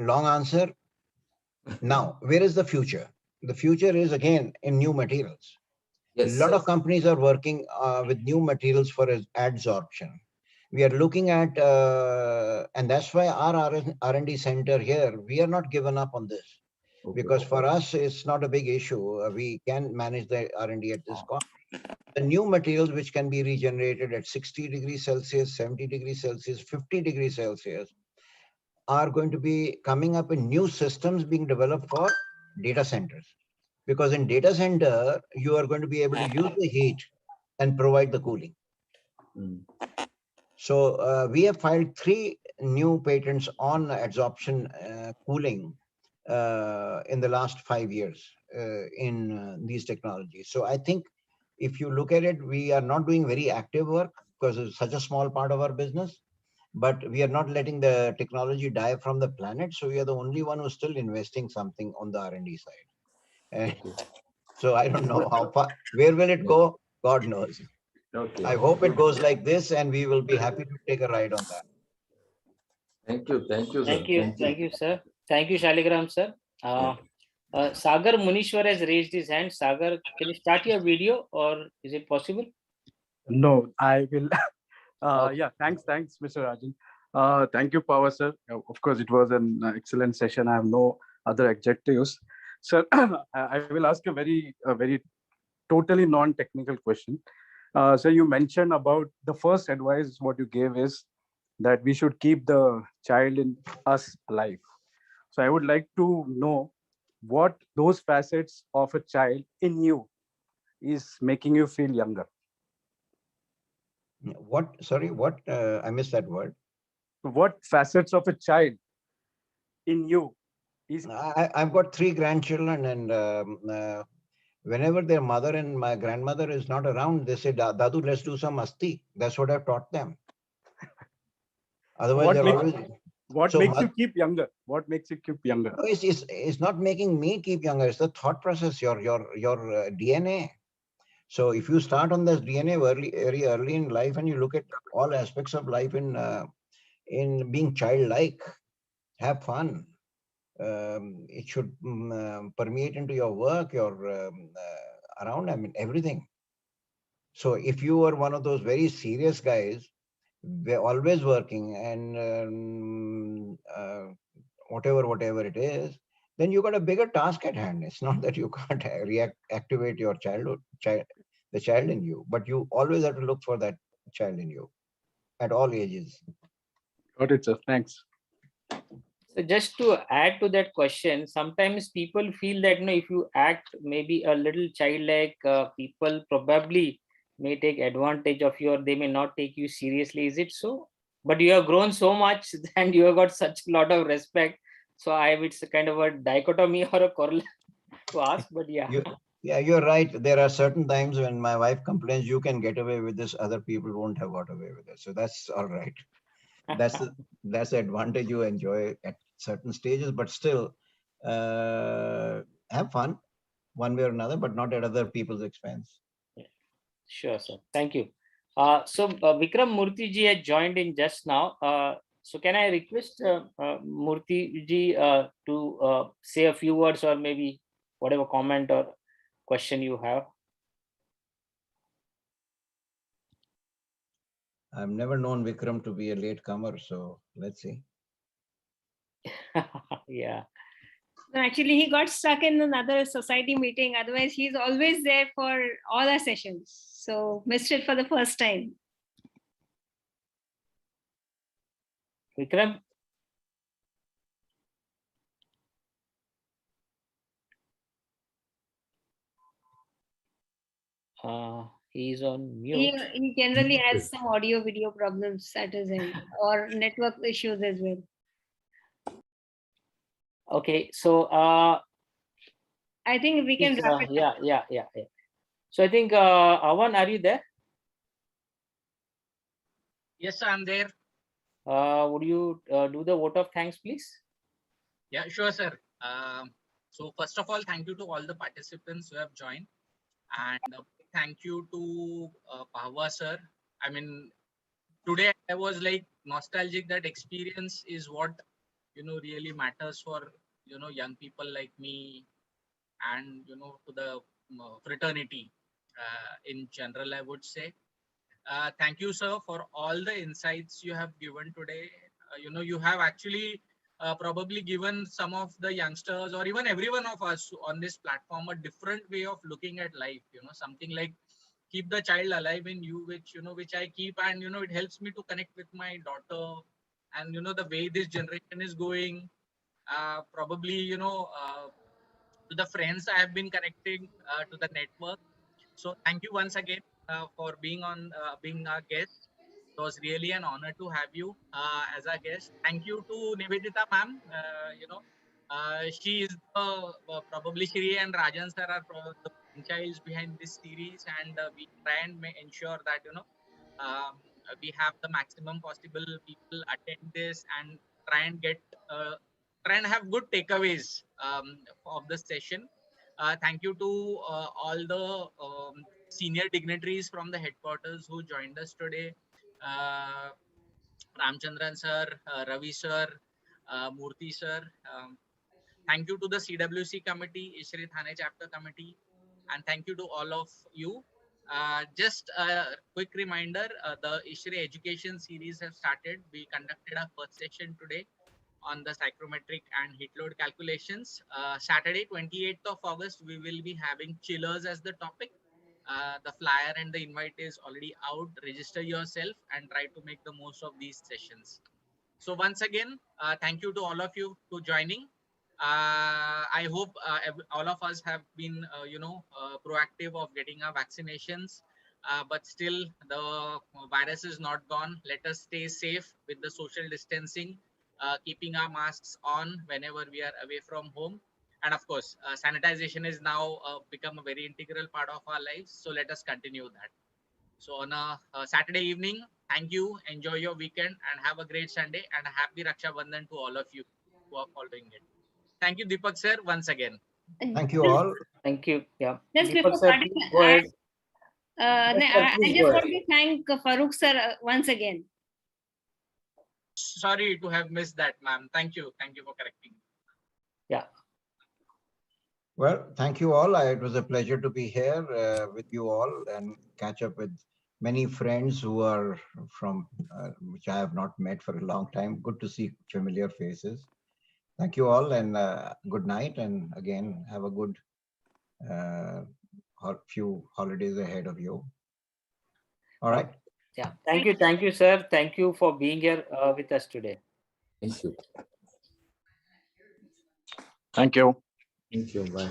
long answer. Now, where is the future? The future is again in new materials. Yes, A lot of companies are working with new materials for adsorption. We are looking at, and that's why our R&D center here, we are not given up on this. Okay. Because for us, it's not a big issue. We can manage the R&D at this cost. The new materials which can be regenerated at 60 degrees Celsius, 70 degrees Celsius, 50 degrees Celsius are going to be coming up in new systems being developed for data centers. Because in data center, you are going to be able to use the heat and provide the cooling. So we have filed 3 new patents on adsorption cooling in the last 5 years in these technologies. So I think if you look at it, we are not doing very active work because it's such a small part of our business, but we are not letting the technology die from the planet. So we are the only one who's still investing something on the R&D side. And so I don't know how far, where will it go? God knows. Okay. I hope it goes like this, and we will be happy to take a ride on that. Thank you. Thank you, sir. Thank you. Thank you, sir. Thank you, Shaligram, sir. Sagar Munishwar has raised his hand. Sagar, can you start your video or is it possible? No, I will. Okay. Yeah, thanks, Mr. Rajan. Thank you, Pahwa, sir. Of course, it was an excellent session. I have no other adjectives. Sir, I will ask a very totally non-technical question. So you mentioned about the first advice, what you gave is that we should keep the child in us alive. So I would like to know what those facets of a child in you is making you feel younger. What? Sorry, what? I missed that word. What facets of a child in you is? I've got 3 grandchildren, and whenever their mother and my grandmother is not around, they say, Dadu, let's do some asti. That's what I've taught them. Otherwise, what makes you keep younger? What makes you keep younger? No, it's not making me keep younger. It's the thought process, your DNA. So if you start on this DNA very early in life, and you look at all aspects of life in being childlike, have fun. It should permeate into your work, your around. I mean, everything. So if you are one of those very serious guys, we're always working and whatever it is, then you got a bigger task at hand. It's not that you can't activate your the child in you, but you always have to look for that child in you at all ages. Got it, sir. Thanks. So just to add to that question, sometimes people feel that if you act maybe a little childlike, people probably may take advantage of you, or they may not take you seriously. Is it so? But you have grown so much and you have got such a lot of respect. So it's a kind of a dichotomy or a correlation to ask, but yeah. You're right. There are certain times when my wife complains, you can get away with this, other people won't have got away with it. So that's all right. That's the advantage you enjoy at certain stages, but still have fun one way or another, but not at other people's expense. Yeah. Sure, sir. Thank you. So Vikram Murthy ji had joined in just now. So can I request Murthy ji to say a few words or maybe whatever comment or question you have? I've never known Vikram to be a late comer, so let's see. Yeah. No, actually, he got stuck in another society meeting. Otherwise, he's always there for all our sessions. So missed it for the first time. Vikram? He's on mute. He generally has some audio video problems at his end or network issues as well. Okay, so I think we can wrap it up. yeah. So I think Avan, are you there? Yes, I'm there. Would you do the vote of thanks, please? Yeah, sure, sir. So first of all, thank you to all the participants who have joined, and thank you to Pahwa sir. I mean, today I was like nostalgic. That experience is what really matters for young people like me, and to the fraternity in general. I would say thank you, sir, for all the insights you have given today. You have actually probably given some of the youngsters or even every one of us on this platform a different way of looking at life. Something like keep the child alive in you, which I keep, and it helps me to connect with my daughter, and the way this generation is going. Probably to the friends I have been connecting to the network. So thank you once again for being our guest. It was really an honor to have you as our guest. Thank you to Nivedita ma'am. She is probably Shri and Rajan sir are the brainchilds behind this series, and we try and ensure that we have the maximum possible people attend this and try and get try and have good takeaways of the session. Thank you to all the senior dignitaries from the headquarters who joined us today. Uh, Ramchandran sir, Ravi sir, Murthy sir. Thank you to the CWC committee, ISHRAE Thane chapter committee, and thank you to all of you. Just a quick reminder, the ISHRAE education series have started. We conducted our first session today on the psychrometric and heat load calculations. Saturday, 28th of August, we will be having chillers as the topic. The flyer and the invite is already out. Register yourself and try to make the most of these sessions. So once again, thank you to all of you for joining. I hope all of us have been, proactive of getting our vaccinations. But still, the virus is not gone. Let us stay safe with the social distancing, keeping our masks on whenever we are away from home. And of course, sanitization is now become a very integral part of our lives. So let us continue that. So on a Saturday evening, thank you. Enjoy your weekend and have a great Sunday, and a happy Raksha Bandhan to all of you who are following it. Thank you, Deepak sir, once again. Thank you all. Thank you. Yeah. Just Deepak before sir, starting, please go ahead. I just want to thank Farooq sir once again. Sorry to have missed that, ma'am. Thank you. Thank you for correcting. Yeah. Well, thank you all. It was a pleasure to be here with you all and catch up with many friends who are from which I have not met for a long time. Good to see familiar faces. Thank you all, and good night. And again, have a good few holidays ahead of you. All right. Yeah. Thank you, sir. Thank you for being here with us today. Thank you. Thank you. Thank you. Bye.